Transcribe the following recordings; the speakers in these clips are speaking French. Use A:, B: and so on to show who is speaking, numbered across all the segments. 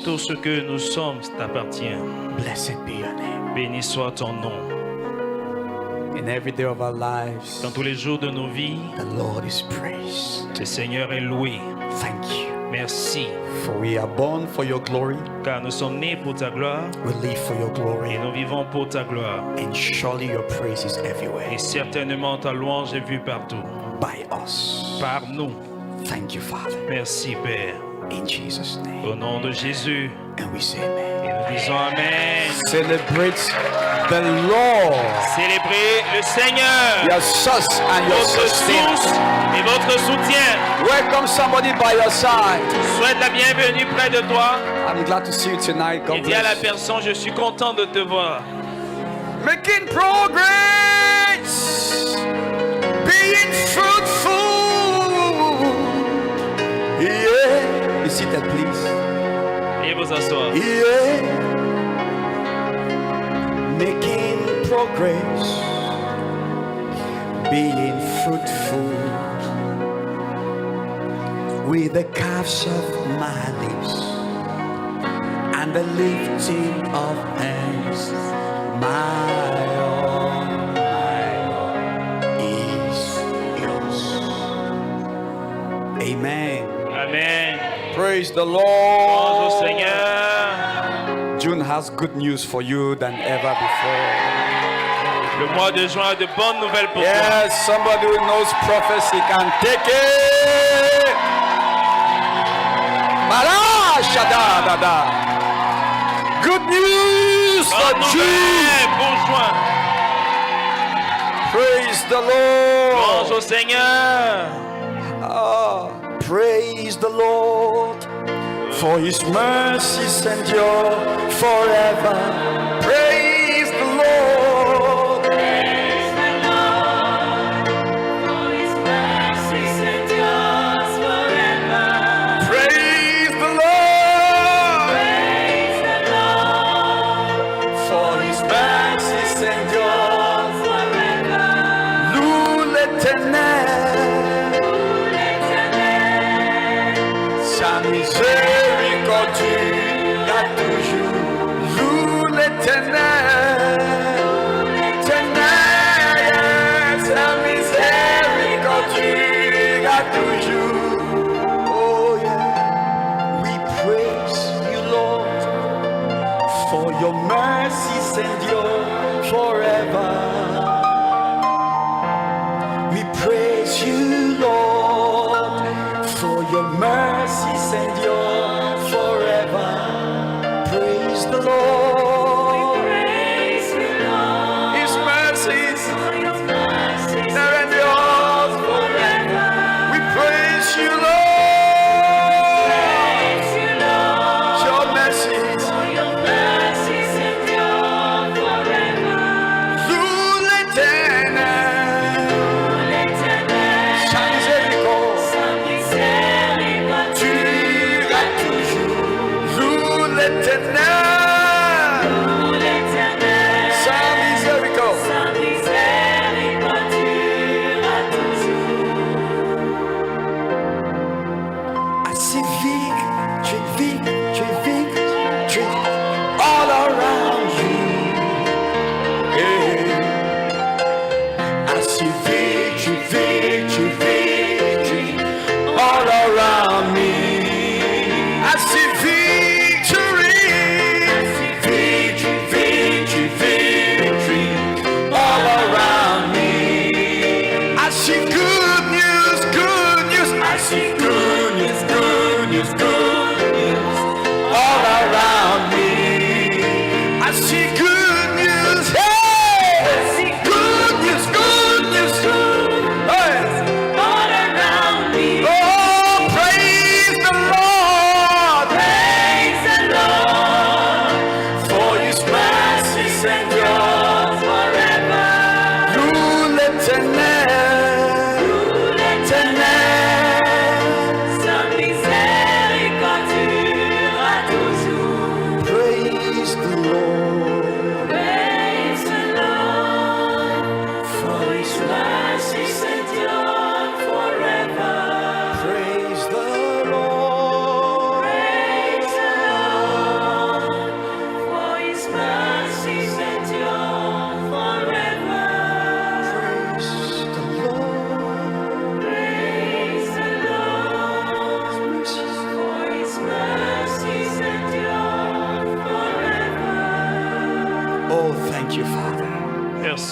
A: tout ce que nous sommes t'appartient.
B: Blessed be your name.
A: Béni soit ton nom.
B: In every day of our lives,
A: Dans tous les jours de nos vies,
B: the Lord is praised.
A: le Seigneur est loué.
B: Thank you.
A: Merci,
B: For we are born for your glory,
A: car nous sommes nés pour ta gloire
B: we live for your glory,
A: et nous vivons pour ta gloire.
B: and surely your praise is everywhere.
A: Et certainement ta louange est vue partout.
B: By us.
A: Par nous.
B: Thank you, Father.
A: Merci, Père.
B: In Jesus' name.
A: Au nom de Jésus.
B: And we say amen.
A: Et nous disons Amen.
B: Celebrate the Lord,
A: Célébrez le Seigneur,
B: your source and your
A: votre
B: sustainer.
A: source et votre soutien.
B: Welcome somebody by your side.
A: Souhaite la bienvenue près de toi.
B: I'm glad to see you tonight.
A: Et
B: God
A: dis à la
B: bless you.
A: personne, je suis content de te voir.
B: Making progress, being fruitful. Yeah. You seated, please.
A: Veuillez vous asseoir.
B: Yeah. Making progress, being fruitful. With the calves of my lips and the lifting of hands, my all is yours. Amen.
A: Amen.
B: Praise the
A: Louange au
B: Lord.
A: Seigneur.
B: June has good news for you than ever before.
A: Le mois de juin a de bonnes nouvelles pour toi.
B: Yes, somebody who knows prophecy can take it. Mala shada da da. Good news for
A: Bonne
B: June.
A: nouvelle pour juin.
B: Praise the
A: Louange
B: Lord.
A: au Seigneur.
B: Ah, praise the Lord. For his mercies endure forever. Praise the Lord.
C: Praise the Lord, for his mercies endures forever.
B: Praise the Lord.
C: Praise the Lord,
B: For his mercies endure
C: forever.
B: Loue l'Éternel, sa miséricorde dure toujours. Loue l'Éternel, Éternel, sa miséricorde dure toujours. Oh yeah, we praise you, Lord, for your mercies endure forever. We praise you, Lord, for your mercies endure forever. Praise the Lord.
C: Praise you, Lord,
B: His mercies
C: for your mercies
B: never endure
C: forever.
B: We praise you, Lord.
C: Praise you, Lord,
B: Your mercies
C: for your mercies endure forever.
B: through l'Éternel.
C: L'éternel,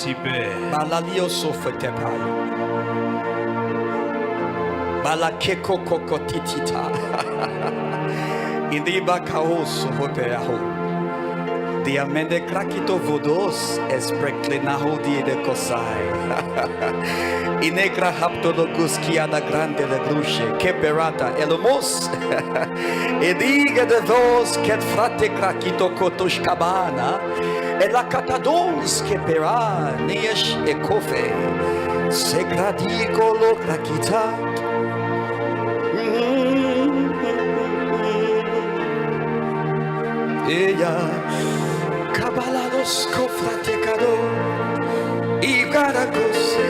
A: Merci, Père.
B: Balalio sofetepai. Balakeko kokotitita. Indiba kaos hopeaho. Diamende krakito vodos espreclenaho die de kosai. Inegra haptolocus kiada grande le gruche, keperata elomos. Ediga de vos ket frate krakito kotosh kabana. E la catadons kepera neesh e kofe. Segradico lo krakita. Ella Kabalados kofratecado Igaragose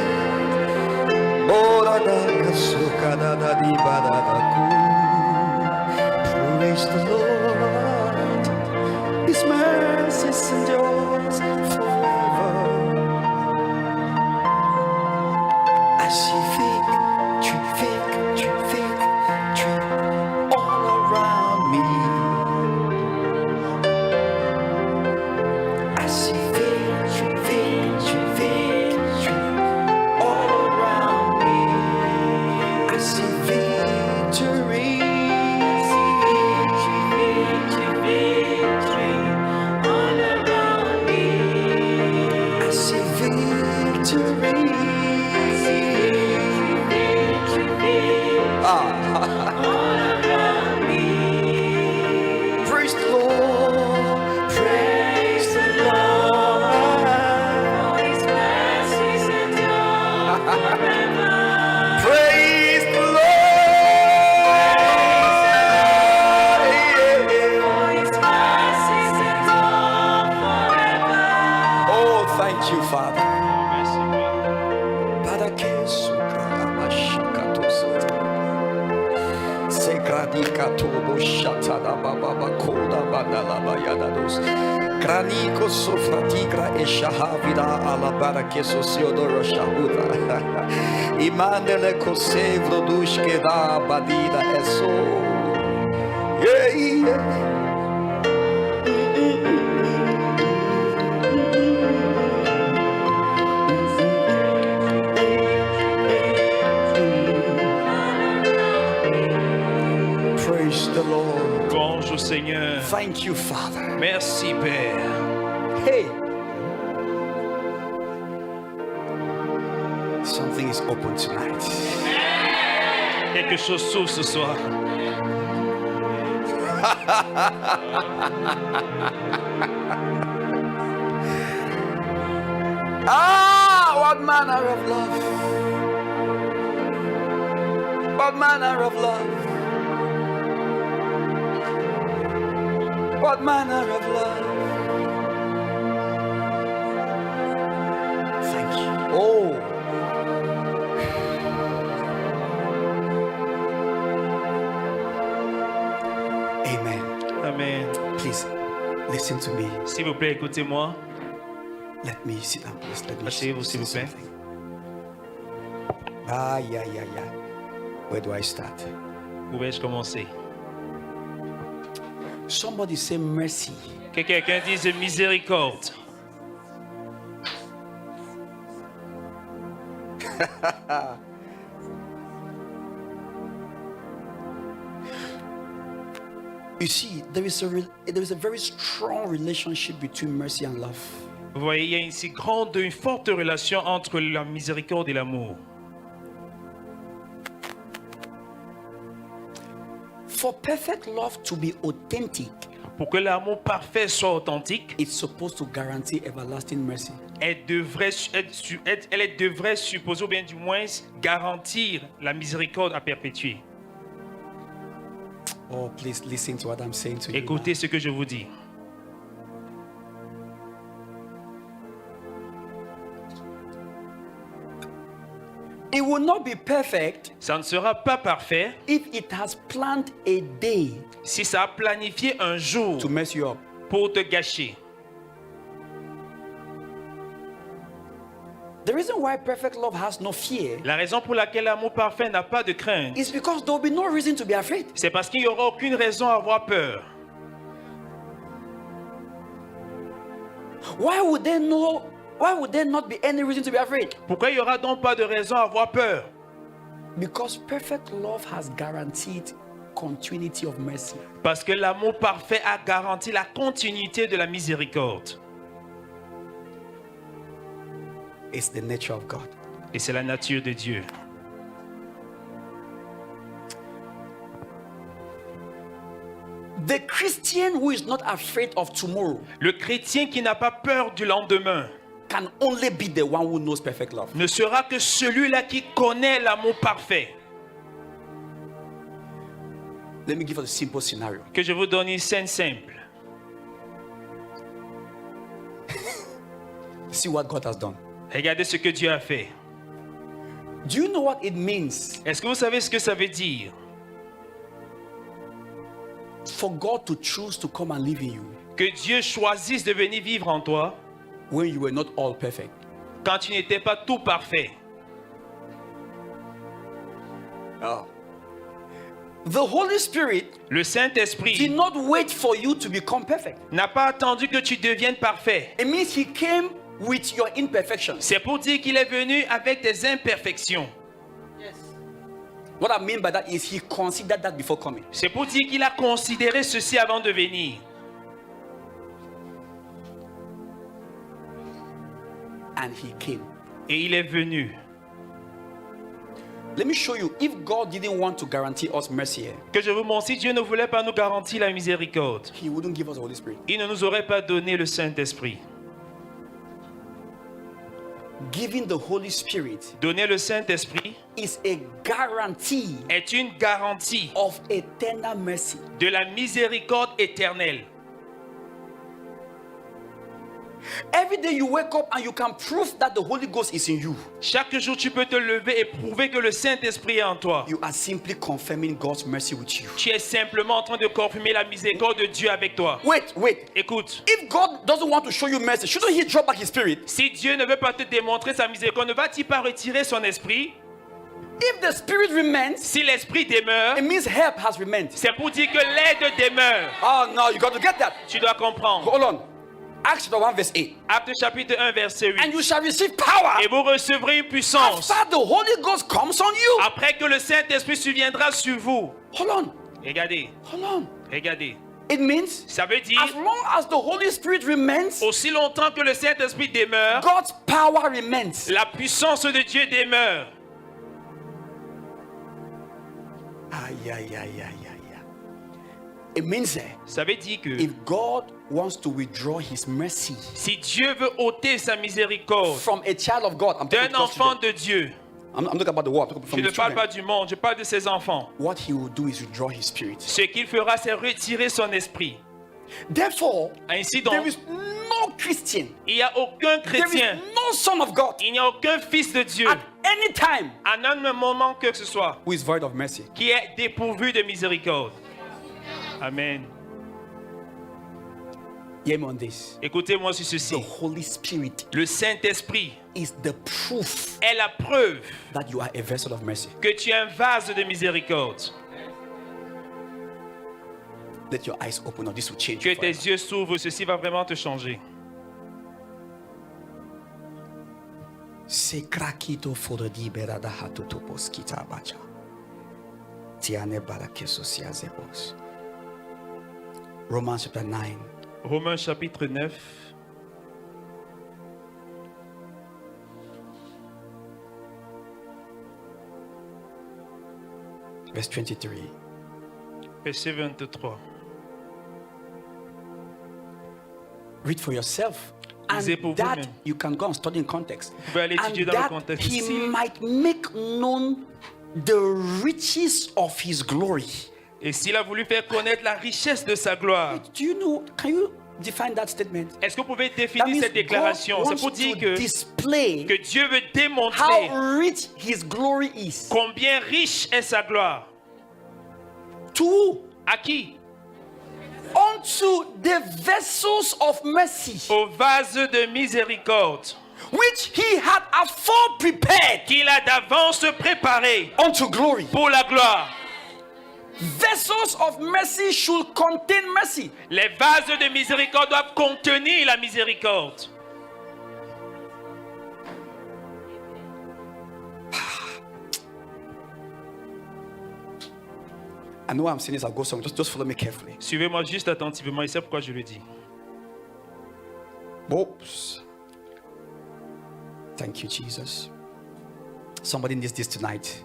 B: Orada kasukada da di badadaku. Praise the Lord, His mercy endures forever. I see victory all around me. I see victory all around me. I see victory.
C: all around me.
B: I see victory.
C: All around me.
B: Praise the Lord. Praise the Lord.
C: For His mercies endure forever.
B: Praise the Lord.
C: For His mercies endure forever.
B: Oh, thank you, Father.
A: Merci, Père.
B: Para que sukrabashikatosata. Sekradikatoboshatada bababa koda badalaba yadados. Graniko sofratigra e shahavida alabara que sociodoro shahuda. Imandele kosevro dushke da badida eso. Yeah, yeah. Praise the Lord.
A: Louange au Seigneur.
B: Thank you, Father.
A: Merci, Père.
B: Hey. Something is open tonight.
A: Quelque chose s'ouvre ce soir.
B: What manner of love? What manner of love? What manner of love? Thank you. Oh. Amen.
A: Amen.
B: Please listen to me.
A: S'il vous plaît, écoutez-moi.
B: Let me sit down, please. Let me
A: Asseyez-vous, s'il vous plaît.
B: something. Ah, yeah. Where do I start?
A: Où vais-je commencer?
B: Somebody say mercy.
A: Que quelqu'un dise miséricorde.
B: You see, there is a very strong relationship between mercy and love.
A: Vous voyez, il y a une forte relation entre la miséricorde et l'amour.
B: For perfect love to be authentic,
A: Pour que l'amour parfait soit authentique,
B: it's supposed to guarantee everlasting mercy.
A: elle devrait supposer, ou bien du moins garantir la miséricorde à perpétuer.
B: Oh, please listen to what I'm saying to you.
A: Écoutez ce que je vous dis.
B: It will not be perfect
A: Ça ne sera pas parfait
B: if it has planned a day
A: si ça a planifié un jour
B: to mess you up.
A: pour te gâcher.
B: The reason why perfect love has no fear
A: La raison pour laquelle l'amour parfait n'a pas de crainte,
B: is because there will be no reason to be afraid.
A: c'est parce qu'il n'y aura aucune raison à avoir peur.
B: Why would they know Why would there not be any reason to be afraid?
A: Pourquoi il n'y aura donc pas de raison à avoir peur?
B: Because perfect love has guaranteed continuity of mercy.
A: Parce que l'amour parfait a garanti la continuité de la miséricorde.
B: It's the nature of God.
A: Et c'est la nature de Dieu.
B: The Christian who is not afraid of tomorrow
A: Le chrétien qui n'a pas peur du lendemain
B: can only be the one who knows perfect love.
A: ne sera que celui-là qui connaît l'amour parfait.
B: Let me give us a simple scenario.
A: Que je vous donne une scène simple.
B: See what God has done.
A: Regardez ce que Dieu a fait.
B: Do you know what it means
A: Est-ce que vous savez ce que ça veut dire?
B: for God to choose to come and live in you
A: Que Dieu choisisse de venir vivre en toi
B: when you were not all perfect?
A: quand tu n'étais pas tout parfait.
B: Oh. The Holy Spirit
A: Le
B: did
A: Saint-Esprit
B: not wait for you to become perfect.
A: n'a pas attendu que tu deviennes parfait.
B: It means He came with your imperfections.
A: C'est pour dire qu'il est venu avec tes imperfections.
B: What I mean by that is He considered that before coming.
A: C'est pour dire qu'il a considéré ceci avant de venir.
B: And He came.
A: Et il est venu.
B: Let me show you. If God didn't want to guarantee us mercy here,
A: Que je vous montre, si Dieu ne voulait pas nous garantir la miséricorde,
B: He wouldn't give us the Holy Spirit.
A: il ne nous aurait pas donné le Saint-Esprit.
B: Giving the Holy Spirit
A: Donner le Saint-Esprit
B: is a guarantee
A: est une garantie
B: of eternal mercy.
A: de la miséricorde éternelle.
B: Every day you wake up and you can prove that the Holy Ghost is in you.
A: Chaque jour, tu peux te lever et prouver que le Saint-Esprit est en toi.
B: You are simply confirming God's mercy with you.
A: Tu es simplement en train de confirmer la miséricorde de Dieu avec toi.
B: Wait.
A: Écoute,
B: If God doesn't want to show you mercy, shouldn't He drop back His Spirit?
A: si Dieu ne veut pas te démontrer sa miséricorde, ne va-t-il pas retirer son esprit?
B: If the Spirit remains,
A: Si l'esprit demeure,
B: it means help has remained.
A: c'est pour dire que l'aide demeure.
B: Oh no, you got to get that.
A: Tu dois comprendre.
B: Hold on. Acts chapter 1 verse 8.
A: Acte chapitre 1, verset 8.
B: And you shall receive power
A: Et vous recevrez une puissance
B: after the Holy Ghost comes on you.
A: après que le Saint-Esprit surviendra sur vous.
B: Hold on.
A: Regardez,
B: Hold on.
A: regardez.
B: It means
A: Ça veut dire,
B: as long as the Holy Spirit remains,
A: aussi longtemps que le Saint-Esprit demeure,
B: God's power remains.
A: la puissance de Dieu demeure.
B: It means
A: Ça veut dire que
B: if God wants to withdraw His mercy
A: si Dieu veut ôter sa miséricorde
B: from a child of God, I'm talking,
A: d'un
B: to God's
A: enfant
B: children.
A: de Dieu,
B: I'm talking about the world. I'm talking
A: je
B: from
A: ne
B: the
A: parle
B: children.
A: pas du monde, je parle de ses enfants.
B: What He will do is withdraw His Spirit.
A: Ce qu'il fera, c'est retirer son esprit.
B: Therefore,
A: Ainsi
B: there
A: donc,
B: is no Christian,
A: il n'y a aucun
B: there
A: chrétien,
B: is no Son of God
A: il n'y a aucun fils de Dieu,
B: at any time
A: à un moment que ce soit,
B: who is void of mercy.
A: qui est dépourvu de miséricorde. Amen.
B: Hear me on this.
A: Écoutez-moi sur
B: The
A: ceci.
B: Holy Spirit
A: Le Saint-Esprit
B: is the proof
A: est la preuve
B: that you are a vessel of mercy.
A: que tu es un vase de miséricorde.
B: Let your eyes open, or this will change
A: Que
B: you
A: tes
B: forever.
A: yeux s'ouvrent, ceci va vraiment te changer.
B: Sekrakito forodi berada hatutopos kitabacha. Tiane barakesos yazebos. Romans chapter 9,
A: Romains chapitre 9,
B: verse 23.
A: verset 23.
B: Read for yourself.
A: Lisez pour
B: And that
A: vous-même.
B: you can go and study in context.
A: Vous pouvez aller
B: And
A: étudier dans le
B: that
A: contexte
B: He
A: ici.
B: might make known the riches of His glory.
A: Et s'il a voulu faire connaître la richesse de sa gloire,
B: Do you know? Can you define that statement?
A: est-ce que vous pouvez
B: That
A: définir
B: means
A: cette déclaration?
B: God
A: C'est pour
B: wants
A: dire
B: to display
A: que Dieu veut démontrer
B: how rich His glory is.
A: combien riche est sa gloire.
B: To who?
A: À qui?
B: Unto the vessels of mercy,
A: Au vase de miséricorde
B: which He had afore prepared
A: qu'il a d'avance préparé
B: unto glory.
A: pour la gloire.
B: Vessels of mercy should contain mercy.
A: Les vases de miséricorde doivent contenir la miséricorde.
B: I know I'm saying this, I'll go somewhere. Just follow me carefully.
A: Suivez-moi juste attentivement et c'est pourquoi je le dis.
B: Oops. Thank you, Jesus. Somebody needs this tonight.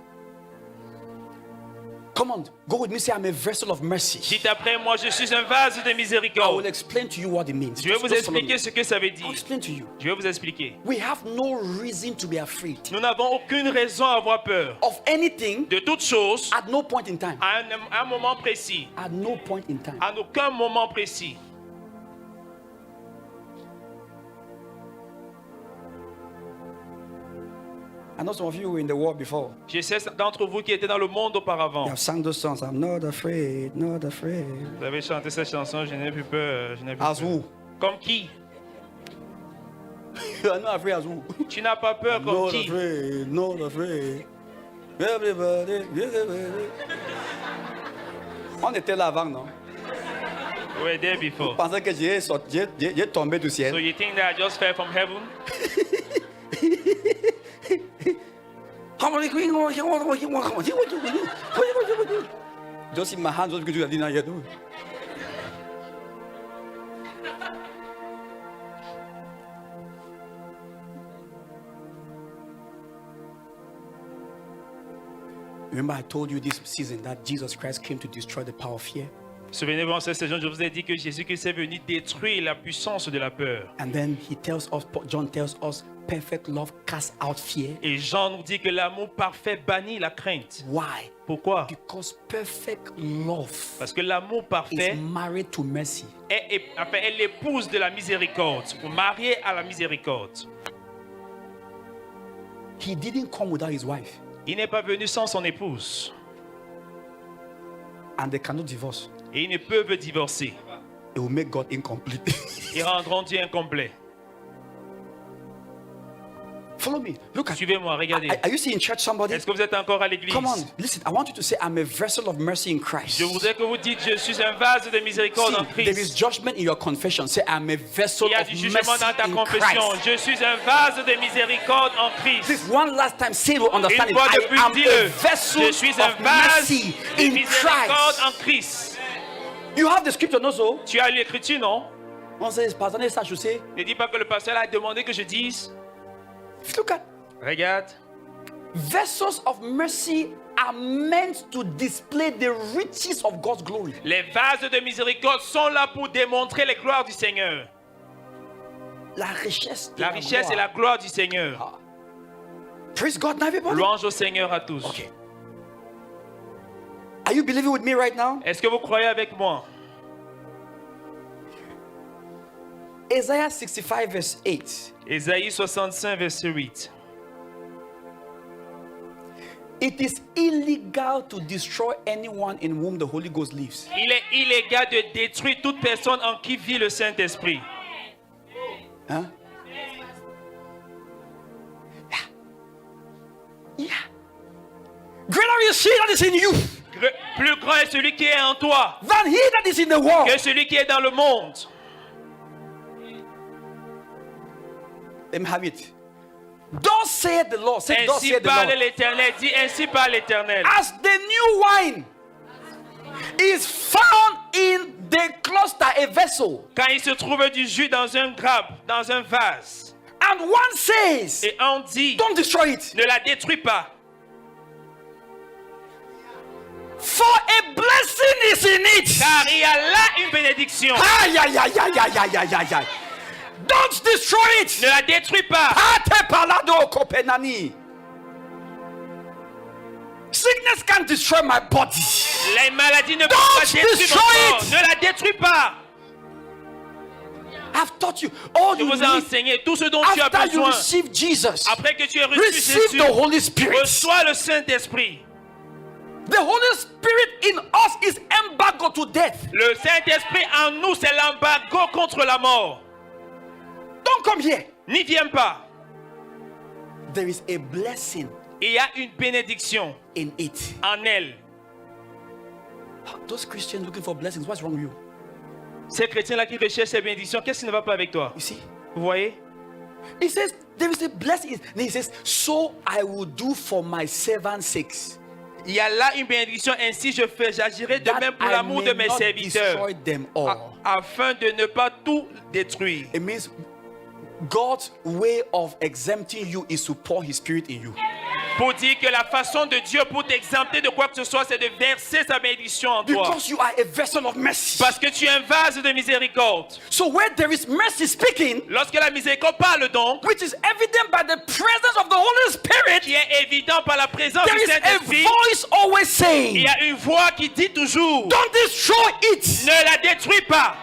B: Come on, go with me. Say, I'm a vessel of mercy.
A: Dites après moi, je suis un vase de
B: I will
A: miséricorde.
B: explain to you what it means.
A: Je vais vous
B: Just follow
A: expliquer
B: me.
A: ce que ça veut
B: I'll
A: dire.
B: explain to you.
A: Je vais vous expliquer.
B: We have no reason to be afraid
A: Nous n'avons aucune raison à avoir peur
B: of anything
A: de toute chose
B: at no point in time.
A: à un moment précis.
B: At no point in time.
A: À aucun moment précis.
B: I know some of you were in the war before.
A: Je sais d'entre vous qui étaient dans le monde auparavant.
B: You have sung those songs. I'm not afraid, not afraid.
A: Vous avez chanté cette chanson, je n'ai plus peur. Je n'ai plus
B: As
A: peur.
B: who?
A: Comme qui?
B: You are not afraid as who?
A: Tu n'as pas peur comme
B: Not
A: qui?
B: afraid, not afraid. Everybody, everybody. On était là avant, non?
A: We were there before.
B: Je pensais que j'ai tombé du
A: So
B: ciel.
A: you think that I just fell from heaven?
B: Just in my hands, what you did not yet do. Remember, I told you this season that Jesus Christ came to destroy the power of fear.
A: Souvenez-vous, en cette saison, je vous ai dit que Jésus-Christ est venu détruire la puissance de la peur.
B: And then he tells us, John tells us, perfect love casts out fear.
A: Et Jean nous dit que l'amour parfait bannit la crainte.
B: Why?
A: Pourquoi?
B: Because perfect love
A: Parce que l'amour
B: is
A: parfait
B: married to mercy.
A: est l'épouse de la miséricorde, ou mariée à la miséricorde.
B: He didn't come without his wife,
A: Il n'est pas venu sans son épouse.
B: and they cannot divorce.
A: Et ils ne peuvent divorcer.
B: It will make God incomplete.
A: Ils rendront Dieu incomplet.
B: Follow me. Look at.
A: Suivez-moi, regardez.
B: Are you seeing in church somebody?
A: Est-ce que vous êtes encore à l'église?
B: Come on, listen. I want you to say, I'm a vessel of mercy in Christ.
A: Je voudrais que vous dites, je suis un vase de miséricorde en
B: See, there is
A: Christ.
B: judgment in your confession. Say, I'm a vessel
A: Il y a
B: of
A: du jugement dans ta
B: mercy in
A: confession.
B: Christ.
A: Je suis un vase de miséricorde en Christ.
B: This one last time, say it will understand
A: Une
B: it.
A: fois de
B: I
A: plus,
B: am a
A: dis-le.
B: vessel
A: Je suis un
B: of
A: vase
B: mercy
A: de
B: in
A: miséricorde
B: Christ.
A: en Christ.
B: You have the scripture also.
A: Tu as l'écriture, non?
B: On says, Pastor, ça, je sais.
A: Ne dis pas que le pasteur a demandé que je dise.
B: Look at.
A: Regarde.
B: Vessels of mercy are meant to display the riches of God's glory.
A: Les vases de miséricorde sont là pour démontrer les gloires du Seigneur.
B: La richesse. de
A: La richesse et la gloire du Seigneur.
B: Praise God, now everybody.
A: Louange au Seigneur à tous.
B: Okay. Are you believing with me right now?
A: Est-ce que vous croyez avec moi?
B: Isaiah 65 verse 8.
A: Ésaïe 65, verset 8.
B: It is illegal to destroy anyone in whom the Holy Ghost lives.
A: Il est illégal de détruire toute personne en qui vit le Saint-Esprit.
B: Huh? Yeah. Greater is he that is in you
A: Plus grand est celui qui est en toi
B: than he that is in the world.
A: que celui qui est dans le monde.
B: Let me have it. Thus saith the Lord. Say, thus
A: Ainsi
B: saith the
A: parle
B: Lord.
A: l'Éternel. Dis ainsi parle l'Éternel.
B: As the new wine is found in the cluster, a vessel,
A: Quand il se trouve du jus dans un grappe, dans un vase,
B: and one says,
A: et on dit,
B: don't destroy it,
A: ne la détruis pas,
B: for a blessing is in it.
A: car il y a là une bénédiction.
B: Ay, ay, ay, ay, ay, ay, ay, ay, ay. Don't destroy it.
A: Ne la détruis pas.
B: Ate palado kopenani. Sickness can't destroy my body.
A: Les maladies ne peuvent
B: Don't
A: pas détruire
B: destroy
A: mon corps.
B: it.
A: Ne la détruis pas.
B: I've taught you all
A: Je
B: you
A: vous ai
B: need
A: enseigné tout ce dont tu as
B: after you
A: besoin.
B: receive Jesus.
A: Après que tu aies reçu
B: Receive
A: Jésus,
B: the Holy Spirit.
A: reçois le Saint-Esprit.
B: The Holy Spirit in us is embargo to death.
A: Le Saint-Esprit en nous, c'est l'embargo contre la mort.
B: Don't come here.
A: N'y viens pas.
B: There is a blessing
A: Il y a une bénédiction
B: in it.
A: en elle.
B: Those Christians looking for blessings, what's wrong with you?
A: Ces chrétiens-là qui recherchent ces bénédictions, qu'est-ce qui ne va pas avec toi?
B: You see?
A: Vous voyez?
B: He says, there is a blessing. Then he says, so I will do for my servant's sakes.
A: Il y a là une bénédiction, ainsi j'agirai de
B: that
A: même pour
B: I
A: l'amour
B: may
A: de mes
B: not
A: serviteurs,
B: destroy them all.
A: afin de ne pas tout détruire.
B: It means God's way of exempting you is to pour His Spirit in you.
A: Pour dire que la façon de Dieu pour t'exempter de quoi que ce soit, c'est de verser sa bénédiction en toi.
B: Because you are a vessel of mercy.
A: Parce que tu es un vase de miséricorde.
B: So where there is mercy speaking,
A: Lorsque la miséricorde parle donc,
B: which is evident by the presence of the Holy Spirit,
A: qui est évident par la présence
B: there
A: du
B: is a
A: Saint-Esprit,
B: voice always
A: il
B: saying,
A: y a une voix qui dit toujours,
B: don't destroy it.
A: ne la détruis pas.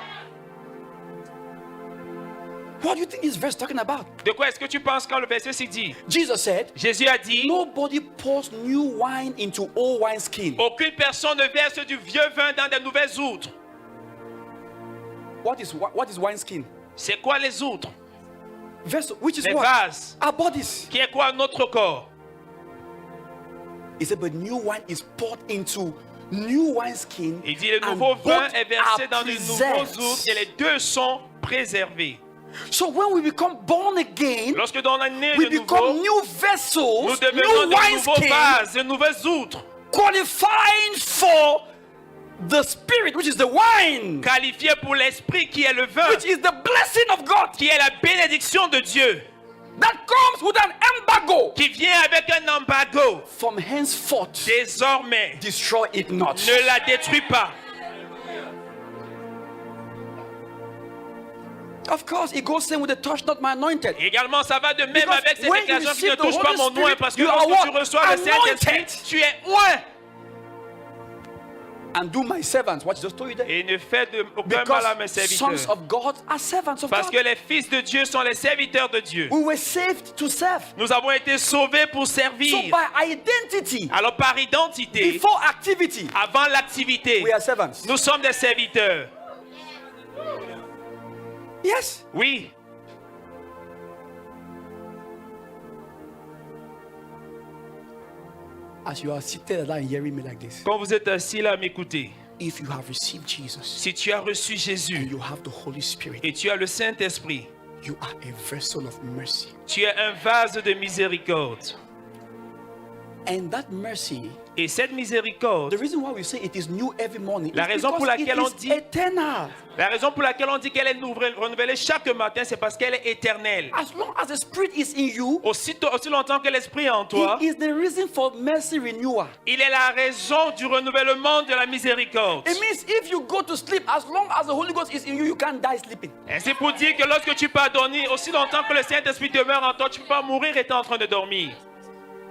B: What do you think this verse is talking about?
A: De quoi est-ce que tu penses quand le verset s'y dit?
B: Jesus said,
A: Jésus a dit,
B: nobody pours new wine into old wineskin.
A: aucune personne ne verse du vieux vin dans de nouvelles outres.
B: What is wineskin?
A: C'est quoi les outres?
B: Vessel, which is
A: Les
B: what?
A: vases.
B: Our bodies.
A: Qui est quoi notre corps?
B: He said, but new wine is poured into new wineskin.
A: Il dit, le
B: and
A: nouveau vin
B: both
A: est versé
B: are
A: dans de nouveaux
B: preserved.
A: outres et les deux sont préservés.
B: So when we become born again,
A: Lorsque on est né
B: we
A: de
B: become
A: nouveau,
B: new vessels,
A: nous devenons
B: new
A: de nouveaux
B: wineskin,
A: vases, de nouvelles outres,
B: qualifying for the Spirit, which is the wine,
A: qualifiés pour l'esprit qui est le vin,
B: which is the blessing of God
A: qui est la bénédiction de Dieu,
B: that comes with an embargo.
A: qui vient avec un embargo.
B: From henceforth,
A: Désormais,
B: destroy it not.
A: ne la détruis pas.
B: Of course, it goes same with the touch not my anointed.
A: Également, ça va de même
B: Because
A: avec cette
B: when you
A: déclaration qui ne
B: receive the
A: touche pas
B: Holy
A: mon nom,
B: Spirit,
A: parce que
B: you are
A: lorsque tu
B: what?
A: reçois le Saint-Esprit,
B: Anointed.
A: tu es oint.
B: And do my servants what Jesus told you there.
A: Et ne fais de aucun mal à mes
B: Because sons
A: serviteurs.
B: of God are servants of
A: Parce
B: God.
A: que les fils de Dieu sont les serviteurs de Dieu.
B: We were saved to serve.
A: Nous avons été sauvés pour
B: So
A: servir.
B: by identity,
A: Alors par identité,
B: before activity,
A: avant l'activité,
B: we are servants.
A: nous sommes des serviteurs.
B: Yes.
A: Oui.
B: As you are seated and hearing me like this,
A: Quand vous êtes assis là à m'écouter,
B: if you have received Jesus
A: si tu as reçu
B: and
A: Jésus
B: you have the Holy Spirit,
A: et tu as le Saint-Esprit,
B: you are a vessel of mercy.
A: tu es un vase de miséricorde.
B: And that mercy,
A: Et cette miséricorde,
B: the reason why we say it is new every morning,
A: La
B: is
A: raison pour
B: because
A: laquelle
B: it
A: on
B: is
A: dit-
B: eternal.
A: la raison pour laquelle on dit qu'elle est renouvelée chaque matin, c'est parce qu'elle est éternelle.
B: As long as the Spirit is in you,
A: Aussi longtemps que l'Esprit est en toi,
B: it is the reason for mercy renewal.
A: il est la raison du renouvellement de la miséricorde.
B: It means if you go to sleep, as long as the Holy Ghost is in you, you can't die sleeping.
A: Et c'est pour dire que lorsque tu peux dormir, aussi longtemps que le Saint-Esprit demeure en toi, tu ne peux pas mourir étant en train de dormir.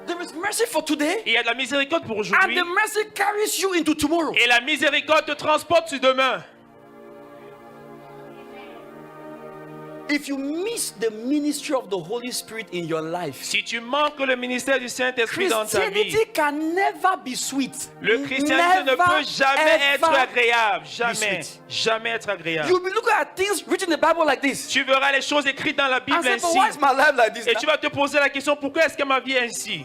B: There is mercy for today,
A: Il y a de la miséricorde pour
B: and
A: aujourd'hui.
B: the mercy carries you into tomorrow.
A: Et la miséricorde te transporte sur demain.
B: If you miss the ministry of the Holy Spirit in your life,
A: Si tu manques le ministère du Saint-Esprit dans ta vie,
B: Christianity can never be sweet.
A: le christianisme ne
B: Never,
A: peut jamais être
B: ever.
A: agréable. Jamais.
B: sweet.
A: Jamais être agréable.
B: You'll be looking at things written in the Bible like this.
A: Tu verras les choses écrites dans la
B: And
A: Bible
B: say, but
A: ainsi.
B: why is my life like this?
A: Et tu vas te poser la question, pourquoi est-ce que ma vie est ainsi?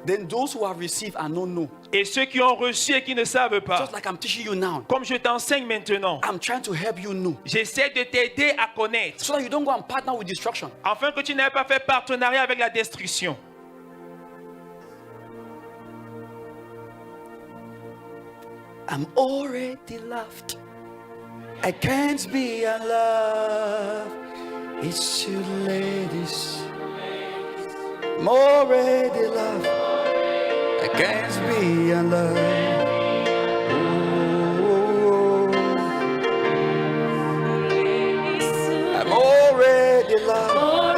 B: Then those who have received and don't know,
A: Et ceux qui ont reçu et qui ne savent pas,
B: just like I'm teaching you now,
A: comme je t'enseigne maintenant,
B: I'm trying to help you know,
A: j'essaie de t'aider à connaître,
B: so that you don't go and partner with destruction.
A: afin que tu n'aies pas fait partenariat avec la destruction.
B: I'm already loved. I can't be unloved. It's too late. I'm already loved. I can't be unloved. Oh, I'm already loved.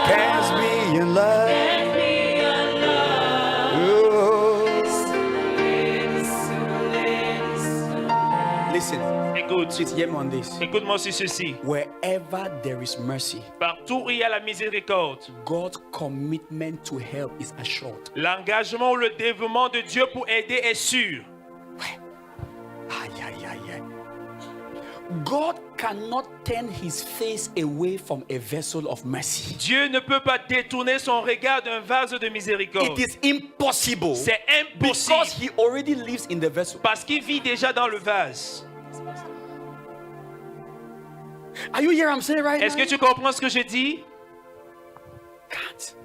B: Can't be unloved. Oh. Listen,
A: Écoute,
B: please hear me on this.
A: écoute-moi sur ceci.
B: Wherever there is mercy,
A: Partout où il y a la miséricorde,
B: God's commitment to help is assured.
A: l'engagement ou le dévouement de Dieu pour aider est sûr.
B: Aye, aye, aye, aye. God cannot turn his face away from a vessel of mercy.
A: Dieu ne peut pas détourner son regard d'un vase de miséricorde.
B: It is impossible
A: C'est
B: because
A: impossible
B: he already lives in the vessel.
A: parce qu'il vit déjà dans le vase.
B: Are you hearing what I'm saying right
A: Est-ce que
B: now?
A: tu comprends ce que je dis?
B: Can't.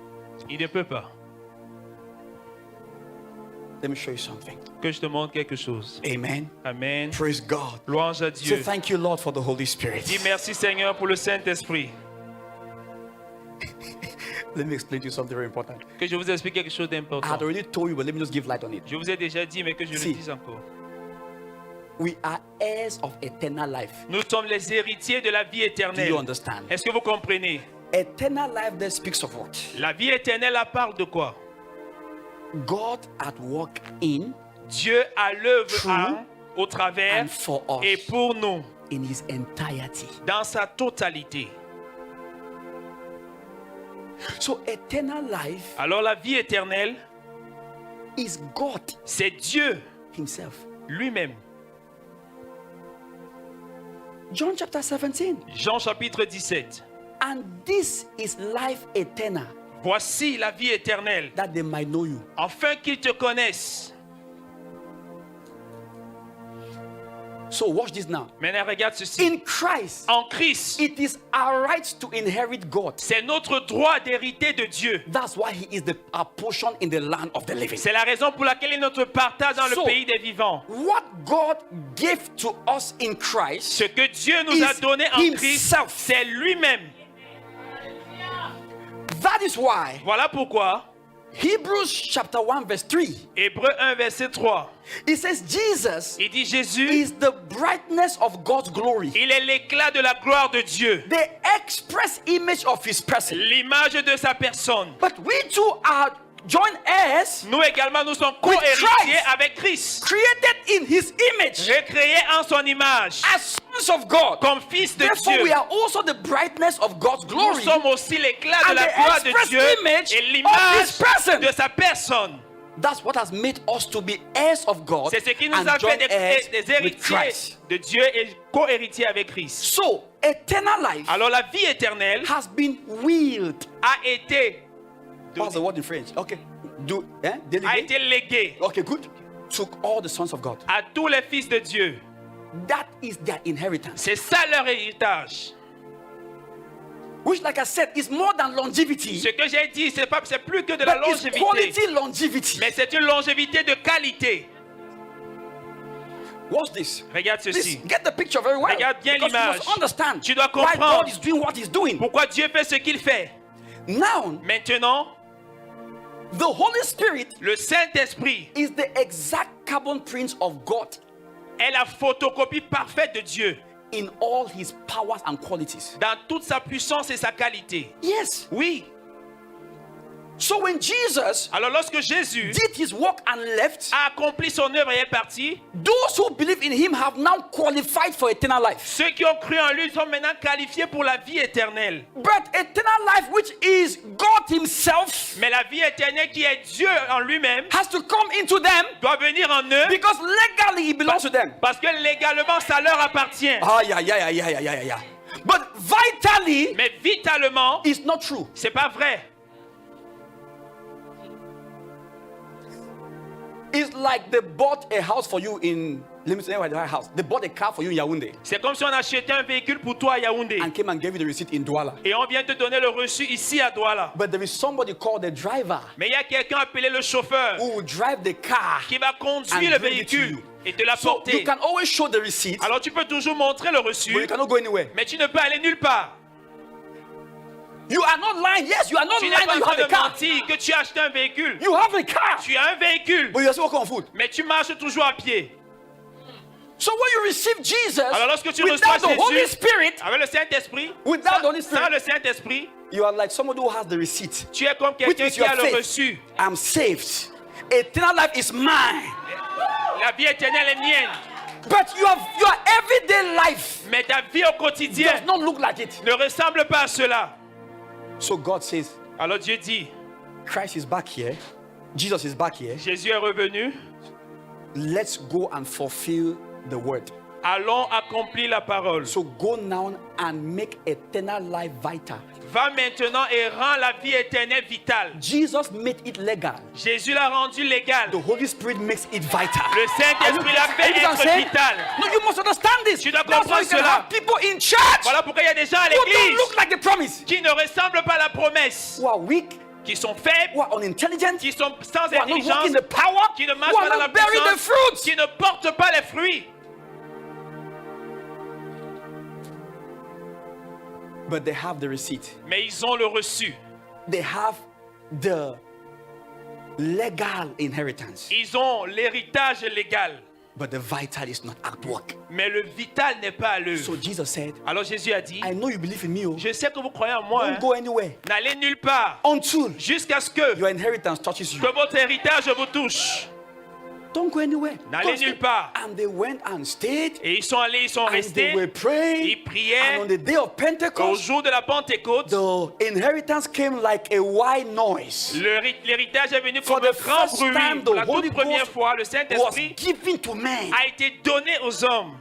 A: Il ne peut pas.
B: Let me show you something.
A: Que je te montre quelque chose.
B: Amen.
A: Amen.
B: Praise God.
A: Louange à
B: Say
A: Dieu.
B: thank you, Lord, for the Holy Spirit.
A: Dis merci Seigneur pour le Saint-Esprit.
B: Let me explain to you something very important.
A: Que je vous explique quelque chose
B: I had
A: d'important.
B: already told you, but let me just give light on it.
A: Je vous ai déjà dit, mais que je
B: Si.
A: le dise encore.
B: We are heirs of eternal life.
A: Nous sommes les héritiers de la vie
B: Do
A: éternelle.
B: you understand?
A: Est-ce que vous comprenez?
B: Eternal life that speaks of what?
A: La vie éternelle, elle parle de quoi?
B: God at work in
A: Dieu à l'œuvre
B: True.
A: au travers
B: and for us
A: et pour nous,
B: in his entirety.
A: dans sa totalité.
B: So eternal life
A: Alors la vie éternelle,
B: is God
A: c'est Dieu
B: himself.
A: lui-même.
B: John chapter 17.
A: Jean chapitre 17.
B: And this is life eternal,
A: Voici la vie éternelle,
B: that they might know you.
A: afin qu'ils te connaissent.
B: So watch this now.
A: Maintenant, regarde ceci.
B: In Christ,
A: En Christ,
B: it is our right to inherit God.
A: c'est notre droit d'hériter de Dieu.
B: That's why he is our portion in the land of the living.
A: C'est la raison pour laquelle il est notre partage dans
B: So,
A: le pays des vivants.
B: What God gave to us in Christ,
A: Ce que Dieu nous a
B: is
A: donné en Christ,
B: himself.
A: c'est lui-même.
B: that is why
A: Voilà pourquoi,
B: Hebrews chapter 1 verse 3,
A: Hébreux 1, verset 3,
B: it says Jesus
A: il dit Jésus,
B: is the brightness of God's glory,
A: il est l'éclat de la gloire de Dieu,
B: the express image of his person.
A: l'image de sa personne.
B: But we too are joint heirs,
A: Nous également, nous sommes
B: With
A: co-héritiers
B: Christ.
A: avec Christ,
B: created in his image
A: recréés en son image,
B: as sons of God.
A: comme fils de
B: Therefore,
A: Dieu.
B: we are also the brightness of God's
A: Nous
B: glory.
A: sommes aussi l'éclat de
B: And
A: la
B: the
A: gloire de
B: express
A: Dieu
B: image
A: et
B: of his
A: l'image
B: person.
A: de sa personne.
B: That's what has made us to be heirs of God
A: C'est ce qui nous
B: and
A: a fait
B: joint heirs
A: des
B: with
A: héritiers
B: Christ.
A: de Dieu et co-héritiers avec Christ.
B: So, eternal life
A: Alors la vie éternelle
B: has been willed.
A: a été,
B: What's the word in French? Okay.
A: a
B: Delegate?
A: été léguée
B: Okay, good. To all the sons of God.
A: à tous les fils de Dieu.
B: That is their inheritance.
A: C'est ça leur héritage.
B: Which, like I said, is more than longevity.
A: Ce que j'ai dit, c'est plus que de la
B: But it's
A: longévité,
B: quality longevity.
A: mais c'est une longévité de qualité.
B: Watch this.
A: Regarde
B: Please
A: ceci.
B: get the picture very well.
A: Regarde bien
B: Because you
A: l'image.
B: must understand
A: Tu dois
B: why
A: comprendre.
B: God is doing what he's doing.
A: Pourquoi Dieu fait ce qu'il fait?
B: Now,
A: Maintenant,
B: the Holy Spirit
A: le Saint-Esprit
B: is the exact carbon print of God
A: est la photocopie parfaite de Dieu
B: in all his powers and qualities.
A: dans toute sa puissance et sa qualité.
B: Yes.
A: Oui.
B: So when Jesus
A: Alors lorsque Jésus
B: did his work and left,
A: a accompli son œuvre et est parti,
B: those who believe in him have now qualified for eternal life.
A: ceux qui ont cru en lui sont maintenant qualifiés pour la vie éternelle.
B: But eternal life, which is God himself,
A: Mais la vie éternelle qui est Dieu en lui-même
B: has to come into them
A: doit venir en eux
B: because legally it belongs to them.
A: parce que légalement ça leur appartient.
B: Ah, yeah. But vitally,
A: Mais vitalement,
B: it's not true.
A: c'est pas vrai.
B: It's like they bought a house for you in, let me say the right house. They bought a car for you in Yaoundé
A: C'est comme si on achetait un véhicule pour toi à Yaoundé
B: and came and gave you the receipt in Douala.
A: et on vient te donner le reçu ici à Douala.
B: But there is somebody called the driver
A: Mais il y a quelqu'un appelé le chauffeur
B: who will drive the car
A: qui va
B: and
A: conduire le
B: bring it to
A: véhicule
B: you.
A: et te
B: So you
A: l'apporter.
B: can always show the receipt,
A: Alors tu peux toujours montrer le reçu,
B: but you cannot go anywhere.
A: mais tu ne peux aller nulle part.
B: You are not lying. Yes, you are not
A: Tu
B: lying
A: n'es
B: that
A: pas
B: you
A: en train
B: have a
A: de
B: car.
A: mentir que tu as acheté un véhicule.
B: You have a car,
A: Tu as un véhicule,
B: but you are still walking on foot.
A: mais tu marches toujours à pied.
B: So when you receive Jesus
A: Alors lorsque tu
B: without
A: reçois
B: the Holy
A: Jésus
B: Spirit,
A: avec le Saint-Esprit,
B: without the Holy
A: sans
B: Spirit,
A: le Saint-Esprit,
B: you are like somebody who has the receipt.
A: tu es comme
B: Which
A: quelqu'un
B: is
A: qui
B: your
A: a le
B: faith.
A: reçu.
B: I'm saved. Eternal life is mine.
A: La vie éternelle est mienne,
B: But your everyday life
A: mais ta vie au quotidien
B: does not look like it.
A: ne ressemble pas à cela.
B: So God says,
A: Alors Dieu dit,
B: Christ is back here. Jesus is back here.
A: Jésus est revenu,
B: Let's go and fulfill the word.
A: allons accomplir la parole.
B: So go now and make eternal life vital.
A: Va maintenant et rend la vie éternelle vitale.
B: Jesus made it legal.
A: Jésus l'a rendu légal.
B: The Holy Spirit makes it vital.
A: Le Saint-Esprit l'a fait
B: Are you
A: être
B: saying?
A: vital.
B: No, you must understand this.
A: Tu dois
B: That's why
A: comprendre
B: you can
A: cela.
B: have people in church
A: Voilà pourquoi il y a des gens à
B: who don't
A: l'église
B: look like the promise.
A: qui ne ressemblent pas à la promesse,
B: Who are weak,
A: qui sont faibles,
B: who are unintelligent,
A: qui sont sans
B: who are not
A: intelligence,
B: walking in the power,
A: qui ne marchent
B: who
A: pas
B: are
A: dans la
B: not bearing the
A: puissance,
B: fruits.
A: qui ne portent pas les fruits.
B: But they have the receipt.
A: Mais ils ont le reçu.
B: They have the legal inheritance.
A: Ils ont l'héritage légal.
B: But the vital is not at work.
A: Mais le vital n'est pas à l'œuvre.
B: So Jesus said,
A: Alors Jésus a dit,
B: I know you believe in me. Oh.
A: je sais que vous croyez en moi.
B: Don't
A: hein.
B: go anywhere
A: N'allez nulle part
B: until
A: jusqu'à ce que
B: your inheritance touches you.
A: votre héritage vous touche.
B: Don't go anywhere.
A: N'allez
B: Don't stay.
A: nulle part.
B: And they went and stayed.
A: Et ils sont allés, ils sont
B: And they
A: restés.
B: were praying.
A: Ils priaient.
B: And on the day of
A: Au
B: Pentecost,
A: jour de la Pentecôte,
B: the inheritance came like a white noise.
A: l'héritage est venu
B: For
A: comme un
B: the
A: grand
B: first
A: bruit.
B: time,
A: Pour
B: the
A: la toute
B: Holy
A: première
B: Ghost
A: fois, le
B: Was
A: Saint-Esprit
B: given to men.
A: a été donné aux hommes.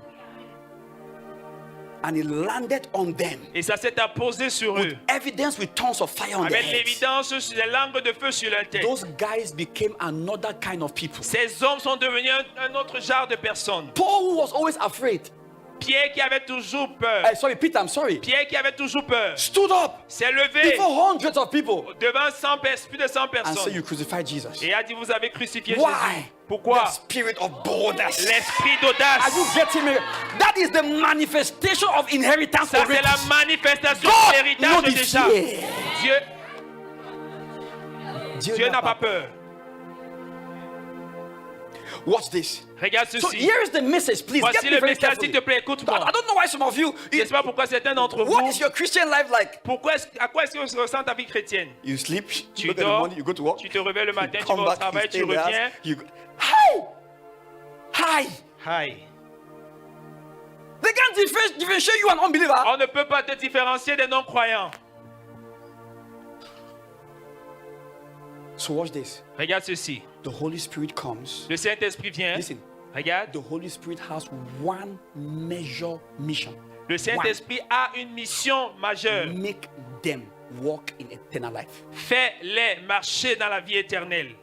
B: And it landed on them.
A: Et ça s'est apposé sur eux.
B: Evidence with tongues of fire on their
A: Avec
B: heads.
A: l'évidence sur les langues de feu sur leur tête.
B: Those guys became another kind of people.
A: Ces hommes sont devenus un autre genre de personnes.
B: Paul, who was always afraid.
A: Pierre qui avait toujours peur.
B: Sorry, Peter, I'm sorry.
A: Pierre qui avait toujours peur.
B: Stood up
A: S'est levé
B: before hundreds of people
A: devant plus de 100
B: and said,
A: personnes.
B: you crucified Jesus.
A: Et a dit, vous avez crucifié
B: Why?
A: Jésus. Pourquoi?
B: The spirit of boldness.
A: L'esprit
B: Are you
A: d'audace.
B: getting me? That is the manifestation of inheritance
A: Ça,
B: already.
A: c'est la manifestation
B: God
A: de l'héritage
B: not be
A: déjà.
B: feared.
A: Dieu n'a pas peur.
B: Watch this.
A: Regarde
B: So
A: ceci.
B: here is the message, please.
A: Voici
B: Get me
A: le
B: very
A: message, s'il
B: carefully.
A: te plaît, écoute-moi.
B: I don't know why some of you.
A: Je ne sais pas pourquoi certains d'entre
B: What
A: vous,
B: is your Christian life like?
A: à quoi est-ce que vous ressentez ta vie chrétienne?
B: You sleep,
A: Tu
B: you wake up in the
A: dors,
B: morning, you go to work,
A: tu te réveilles le matin,
B: you
A: tu
B: come
A: vas au
B: back,
A: travail,
B: you
A: tu
B: stay in the
A: reviens.
B: house, you go. Hi! Hi!
A: Aïe.
B: They can't differentiate you an unbeliever.
A: On ne peut pas te différencier des non-croyants.
B: So watch this.
A: Regarde ceci.
B: The Holy Spirit comes.
A: Le Saint-Esprit vient.
B: Listen.
A: Regarde.
B: The Holy Spirit has one major mission.
A: Le Saint-Esprit a une mission majeure.
B: Make them walk in eternal life.
A: Fais-les marcher dans la vie éternelle.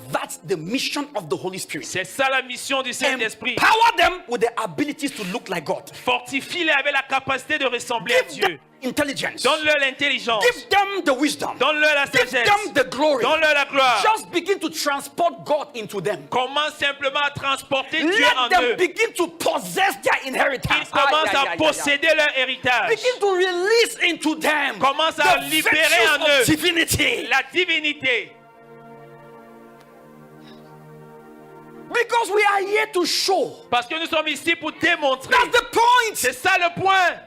B: That's the mission of the Holy Spirit.
A: C'est ça la mission du Saint-Esprit.
B: Empower them with the abilities to look like God.
A: Fortifie-les avec la capacité de ressembler à
B: Give
A: Dieu.
B: them intelligence.
A: Donne-leur l'intelligence.
B: Give them the wisdom.
A: Donne-leur la
B: Give
A: sagesse.
B: them the glory.
A: Donne-leur la gloire.
B: Just begin to transport God into them.
A: Commence simplement à transporter Dieu en
B: Let them
A: eux.
B: begin to possess their
A: Qu'ils
B: inheritance.
A: commencent à posséder leur héritage.
B: Begin to release into them
A: Commence à
B: the
A: libérer
B: virtues
A: en eux
B: of divinity.
A: la divinité.
B: Because we are here to show.
A: Parce que nous sommes ici pour démontrer.
B: That's the point.
A: C'est ça le point.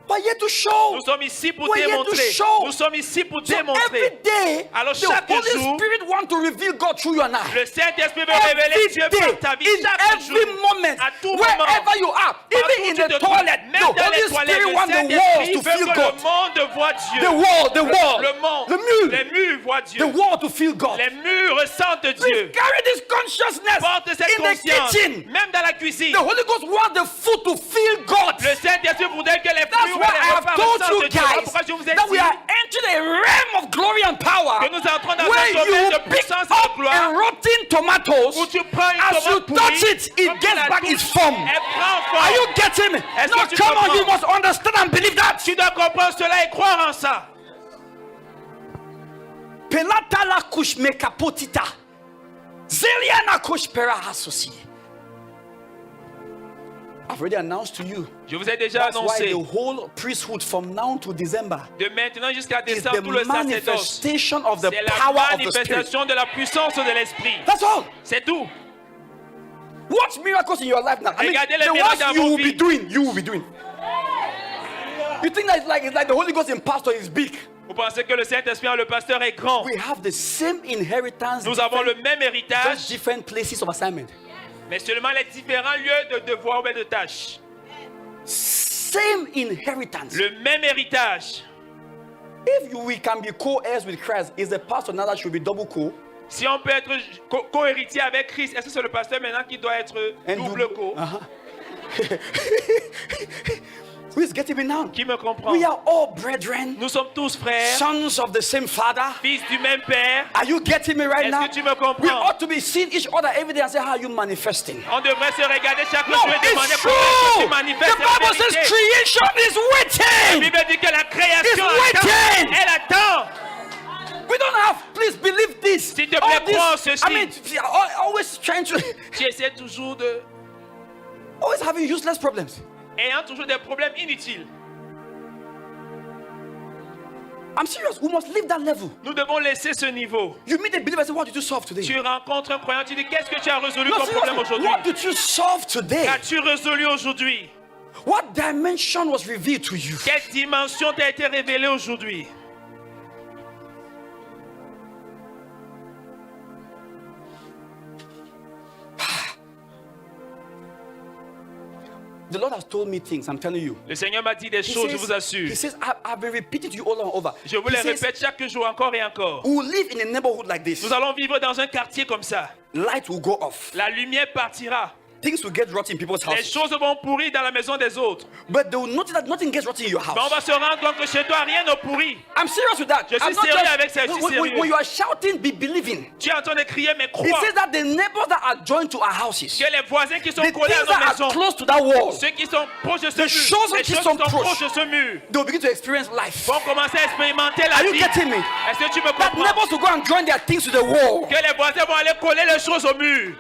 B: We're here to show.
A: Nous sommes ici pour
B: We're here to
A: démontrer.
B: show.
A: Nous sommes ici pour
B: So every
A: démontrer.
B: day,
A: Alors
B: the
A: chaque
B: Holy
A: jour,
B: Spirit wants to reveal God through you and I.
A: Le Saint-Esprit veut révéler
B: Every
A: Dieu
B: day,
A: par ta vie.
B: in
A: Chaque
B: every
A: jour,
B: moment,
A: à tout moment,
B: wherever you are,
A: partout
B: even in
A: où tu
B: the
A: te trouves,
B: toilet,
A: même
B: the
A: dans
B: Holy
A: les toilettes,
B: Spirit
A: le
B: wants the walls
A: Saint-Esprit
B: to
A: veut
B: feel
A: que
B: God.
A: le monde voit Dieu.
B: The wall, the wall,
A: Le monde,
B: the mur,
A: les murs voient Dieu.
B: the wall to feel God.
A: Les murs ressentent
B: Please
A: Dieu.
B: carry this consciousness
A: Porte cette
B: in the
A: conscience,
B: kitchen.
A: même dans la cuisine.
B: The Holy Ghost wants the food to feel God.
A: Le Saint-Esprit voudrait que les
B: That's
A: fruits ou
B: why I
A: les
B: have
A: repas
B: told
A: ressentent
B: you
A: Dieu. Voilà
B: guys
A: pourquoi je vous ai
B: that we
A: dit
B: are entering a realm of glory and power
A: que nous entrons dans
B: where
A: un domaine
B: you
A: de
B: pick
A: puissance et
B: up
A: de gloire.
B: a rotten tomatoes.
A: Où tu prends une
B: As you
A: tomate pourrie,
B: touch it, it
A: comme tu
B: gets
A: la
B: back
A: touches,
B: its form.
A: Elle prend forme.
B: Are you getting me?
A: Est-ce
B: No,
A: que tu
B: come on,
A: comprends?
B: you must understand and believe that.
A: Tu dois comprendre cela et croire en ça.
B: Pelatala kush mekapotita. Zeliana kush pera asosi. I've already announced to you.
A: Je vous ai déjà
B: That's why
A: annoncé.
B: the whole priesthood from now to December
A: De maintenant jusqu'à
B: is
A: décembre, tout le
B: the
A: sacerdoce.
B: manifestation of the
A: C'est la
B: power of the Spirit.
A: manifestation de la puissance de l'Esprit.
B: That's all.
A: C'est tout.
B: Watch miracles in your life now.
A: Regardez les
B: the
A: miracles
B: ones
A: dans
B: you
A: vos
B: will
A: vies.
B: be doing, you will be doing. You think that it's like the Holy Ghost in pastor is big.
A: Vous pensez que le Saint-Esprit en le pasteur est grand.
B: We have the same inheritance,
A: Nous avons le
B: different,
A: même héritage,
B: just different places of assignment.
A: mais seulement les différents lieux de devoir ou de tâches.
B: Same inheritance.
A: Le même héritage.
B: If we can be co-heirs with Christ, is the pastor now that should be double co?
A: Si on peut être co-héritier avec Christ, est-ce que c'est le pasteur maintenant qui doit être
B: And
A: double co?
B: Who is getting me now?
A: Qui me comprend?
B: We are all brethren,
A: Nous sommes tous frères,
B: sons of the same father.
A: fils du même père.
B: Are you getting me right
A: Est-ce
B: now?
A: que tu me
B: We
A: comprends?
B: ought to be seeing each other every day and say, how are you manifesting?
A: On devrait se regarder chaque
B: No,
A: jour et demander
B: it's
A: comment est-ce que
B: true.
A: tu
B: The
A: manifestes
B: Bible
A: la
B: says
A: vérité.
B: creation is
A: La
B: waiting.
A: Bible dit que la création
B: It's
A: attend.
B: waiting.
A: Elle attend.
B: We don't have, please believe this.
A: S'il te plaît,
B: All this-
A: crois en ceci.
B: I mean, always trying to,
A: Tu essaies toujours de...
B: always having useless problems.
A: ayant toujours des problèmes inutiles.
B: I'm serious. We must leave that level.
A: Nous devons laisser ce niveau.
B: You meet a believer and say, what did you solve today?
A: Tu rencontres un croyant, tu dis qu'est-ce que tu as résolu
B: No,
A: comme problème
B: seriously,
A: aujourd'hui?
B: what did you solve today?
A: Qu'as-tu résolu aujourd'hui?
B: What dimension was revealed to you?
A: Quelle dimension t'a été révélée aujourd'hui?
B: The Lord has told me things, I'm telling you.
A: Le Seigneur m'a dit des
B: He
A: choses, je
B: says,
A: vous assure.
B: he says, I've been repeating to you over and over.
A: Je vous
B: He
A: les
B: says,
A: répète chaque jour encore et encore.
B: we will live in a neighborhood like this.
A: Nous allons vivre dans un quartier comme ça.
B: Light will go off.
A: La lumière partira.
B: Things will get rotten in people's
A: Les
B: houses.
A: choses vont pourrir dans la maison des autres.
B: But they will notice that nothing gets rotten in your
A: Mais on
B: house.
A: va se rendre compte que chez toi, rien ne pourrit.
B: I'm serious with that.
A: Je suis
B: I'm not
A: sérieux
B: just-
A: avec ça, je suis sérieux.
B: when you are shouting, be believing.
A: Tu es en train de crier, mais
B: He
A: crois
B: says that the neighbors that are joined to our houses,
A: que les voisins qui sont
B: the
A: collés à
B: things
A: nos
B: that are
A: maisons,
B: close to that wall,
A: ceux qui sont proches de ce
B: The
A: mur,
B: chosen
A: les
B: qui
A: choses
B: sont
A: qui sont
B: proches.
A: proches de ce mur,
B: they will begin to experience life.
A: vont commencer à expérimenter la
B: Are you
A: vie.
B: getting me?
A: Est-ce que tu me
B: That
A: comprends?
B: neighbors will go and join their things to the wall.
A: Que les voisins vont aller coller les choses au mur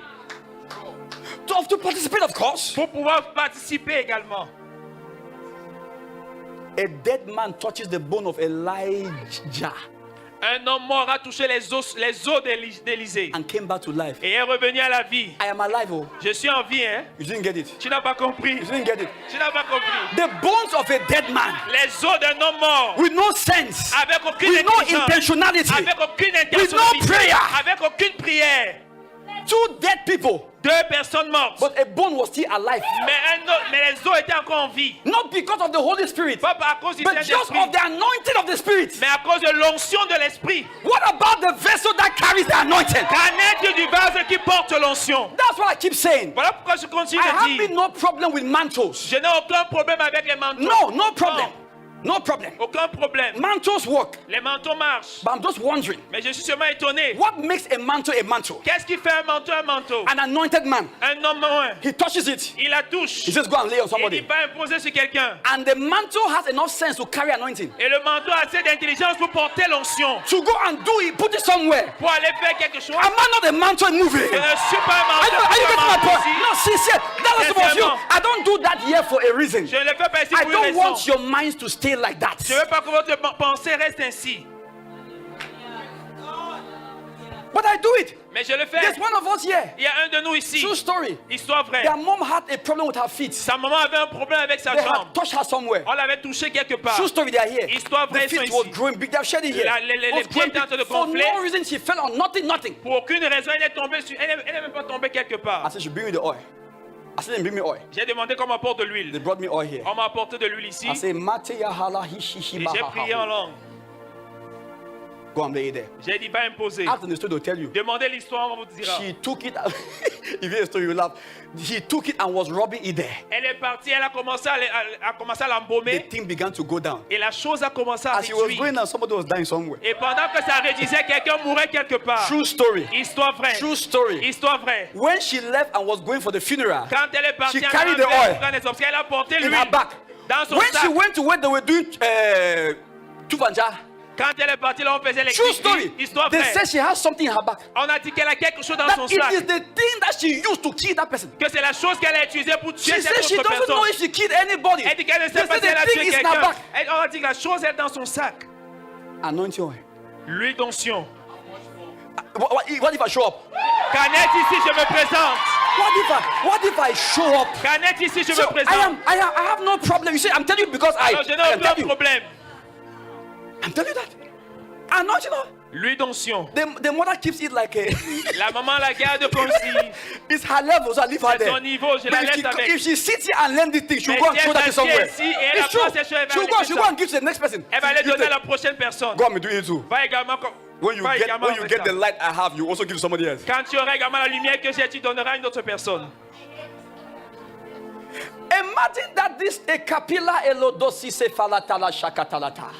B: To participate, of course.
A: pour pouvoir participer également.
B: A dead man touches the bone of Elijah
A: Un homme mort a touché les os d'Élisée
B: and came back to life.
A: et est revenu à la vie.
B: I am alive. Oh,
A: Je suis en vie, hein?
B: you didn't get it.
A: Tu n'as pas compris.
B: You didn't get it.
A: Tu n'as pas compris.
B: The bones of a dead man
A: Les os d'un homme mort
B: with no sense,
A: avec aucune
B: with no
A: intelligence,
B: intentionality,
A: avec aucune
B: with no
A: intentionnalité,
B: prayer.
A: avec aucune prière.
B: two dead people,
A: Deux personnes mortes.
B: but a bone was still alive.
A: Mais les os étaient encore en vie.
B: Not because of the Holy Spirit,
A: Pas à cause du
B: but just
A: Saint-Esprit,
B: of the anointing of the Spirit.
A: mais à cause de l'onction de l'Esprit.
B: What about the vessel that carries the anointing?
A: Qu'en est-il du vase qui porte l'onction?
B: That's what I keep saying.
A: Voilà pourquoi je continue
B: I
A: de
B: have
A: dire.
B: no problem with mantles.
A: Je n'ai aucun problème avec les manteaux.
B: No problem. No problem.
A: Aucun problème.
B: Mantles work.
A: Les manteaux marchent.
B: But I'm just wondering,
A: Mais je suis seulement étonné.
B: what makes a mantle a mantle?
A: Qu'est-ce qui fait un manteau un manteau?
B: An anointed man,
A: Un homme moins.
B: he touches it.
A: Il la touche.
B: He says, go and lay on
A: Et
B: somebody.
A: il va imposer sur quelqu'un.
B: And the mantle has enough sense to carry anointing.
A: Et le manteau a assez d'intelligence pour porter l'onction.
B: To go and do it, put it somewhere.
A: Pour aller faire quelque chose.
B: Am I not a mantle moving?
A: Je ne suis pas un
B: Are you,
A: manteau.
B: are you
A: je suis
B: getting
A: un
B: my
A: manteau
B: point?
A: ici.
B: No, sincere. That was about you.
A: Sincèrement.
B: I don't do that here for a reason.
A: Je ne le fais pas ici
B: I
A: pour une
B: don't want
A: raison.
B: your minds to stay like that.
A: Je ne veux pas que votre pensée reste ainsi.
B: But I do it.
A: Mais je le fais.
B: There's one of us here.
A: Il y a un de nous ici.
B: True story.
A: Histoire vraie.
B: Their mom had a problem with her feet.
A: Sa maman avait un problème avec sa
B: They
A: jambe.
B: had touched her somewhere.
A: On l'avait touché quelque part.
B: True story, they are here.
A: Histoire vraie,
B: The
A: ils sont
B: feet was
A: ici.
B: growing big. They have shared it here.
A: Les
B: Was
A: pieds
B: growing
A: étaient en train de
B: big. For
A: gonfler.
B: no reason, she fell on nothing.
A: Pour aucune raison, elle est tombée sur. Elle n'est même pas tombée quelque
B: I
A: part.
B: said, she bring me the oil. I said, bring me oil.
A: J'ai demandé qu'on m'apporte de
B: They
A: l'huile.
B: brought me oil here.
A: On m'a apporté de l'huile ici.
B: I said, Mate yahala hishi
A: Et
B: shiba
A: j'ai prié en
B: ha ha.
A: langue.
B: Go and lay it there.
A: J'ai dit, va imposer.
B: After the story, they'll tell you.
A: Demandez l'histoire, on vous dira.
B: She took it. If you hear the story, you laugh. She took it and was rubbing it there.
A: Elle est partie, elle a commencé à
B: The
A: l'embaumer.
B: thing began to go down.
A: Et la chose a commencé à
B: As she was going
A: réduire.
B: down, somebody was dying somewhere.
A: Et pendant que ça réduisait, quelqu'un mourait quelque part.
B: True story.
A: Histoire vraie.
B: True story.
A: Histoire vraie.
B: When she left and was going for the funeral,
A: Quand elle est partie,
B: She
A: en
B: carried the
A: Angleterre
B: oil
A: pour prendre les obsèques, elle a porté
B: in
A: l'huile
B: her back.
A: dans son
B: When she
A: sac.
B: went to where they were doing Tuvanja,
A: Quand elle est partie, là, on faisait les
B: true
A: cris.
B: story.
A: Histoire
B: They
A: vraie.
B: said she has something in her back.
A: On a dit qu'elle a quelque chose dans
B: That
A: son
B: it
A: sac.
B: is the thing that she used to kill that person.
A: Que c'est la chose qu'elle a utilisée pour
B: She
A: tuer
B: said
A: cette
B: she
A: autre
B: doesn't know
A: personne.
B: if she killed anybody.
A: Elle dit qu'elle ne
B: They
A: sait pas
B: said
A: si elle a
B: the thing
A: tué
B: is in her
A: quelqu'un.
B: back.
A: On a dit que la chose est dans son sac.
B: Anointing oil.
A: L'huile d'onction.
B: What if I show up?
A: Canette ici, je me présente.
B: What if I show up?
A: Canette ici, je
B: So
A: me présente.
B: I have no problem. You see, I'm telling you because I
A: Alors, je n'ai
B: am
A: aucun
B: telling you.
A: problème.
B: I'm telling you that. Anointing oil.
A: L'huile d'onction.
B: The mother keeps it like a.
A: La maman la garde comme si.
B: It's her level, so I leave her
A: C'est
B: there.
A: son niveau, je la
B: But
A: laisse avec.
B: if she sits here and learn this thing, she'll
A: Mais
B: go and
A: si
B: show
A: elle
B: that to somewhere.
A: s'assied ici et elle
B: It's true.
A: apprend ces choses, elle va
B: She'll
A: laisser
B: go
A: ça.
B: and give to the next person.
A: Elle va les
B: You
A: donner à
B: say,
A: la prochaine personne.
B: go and do it too.
A: Va également comme.
B: When you get the light I have, you also give to somebody else.
A: Quand tu auras également la lumière que j'ai, tu donneras à une autre personne.
B: Imagine that this ekapila elodosise falatala shakatalata.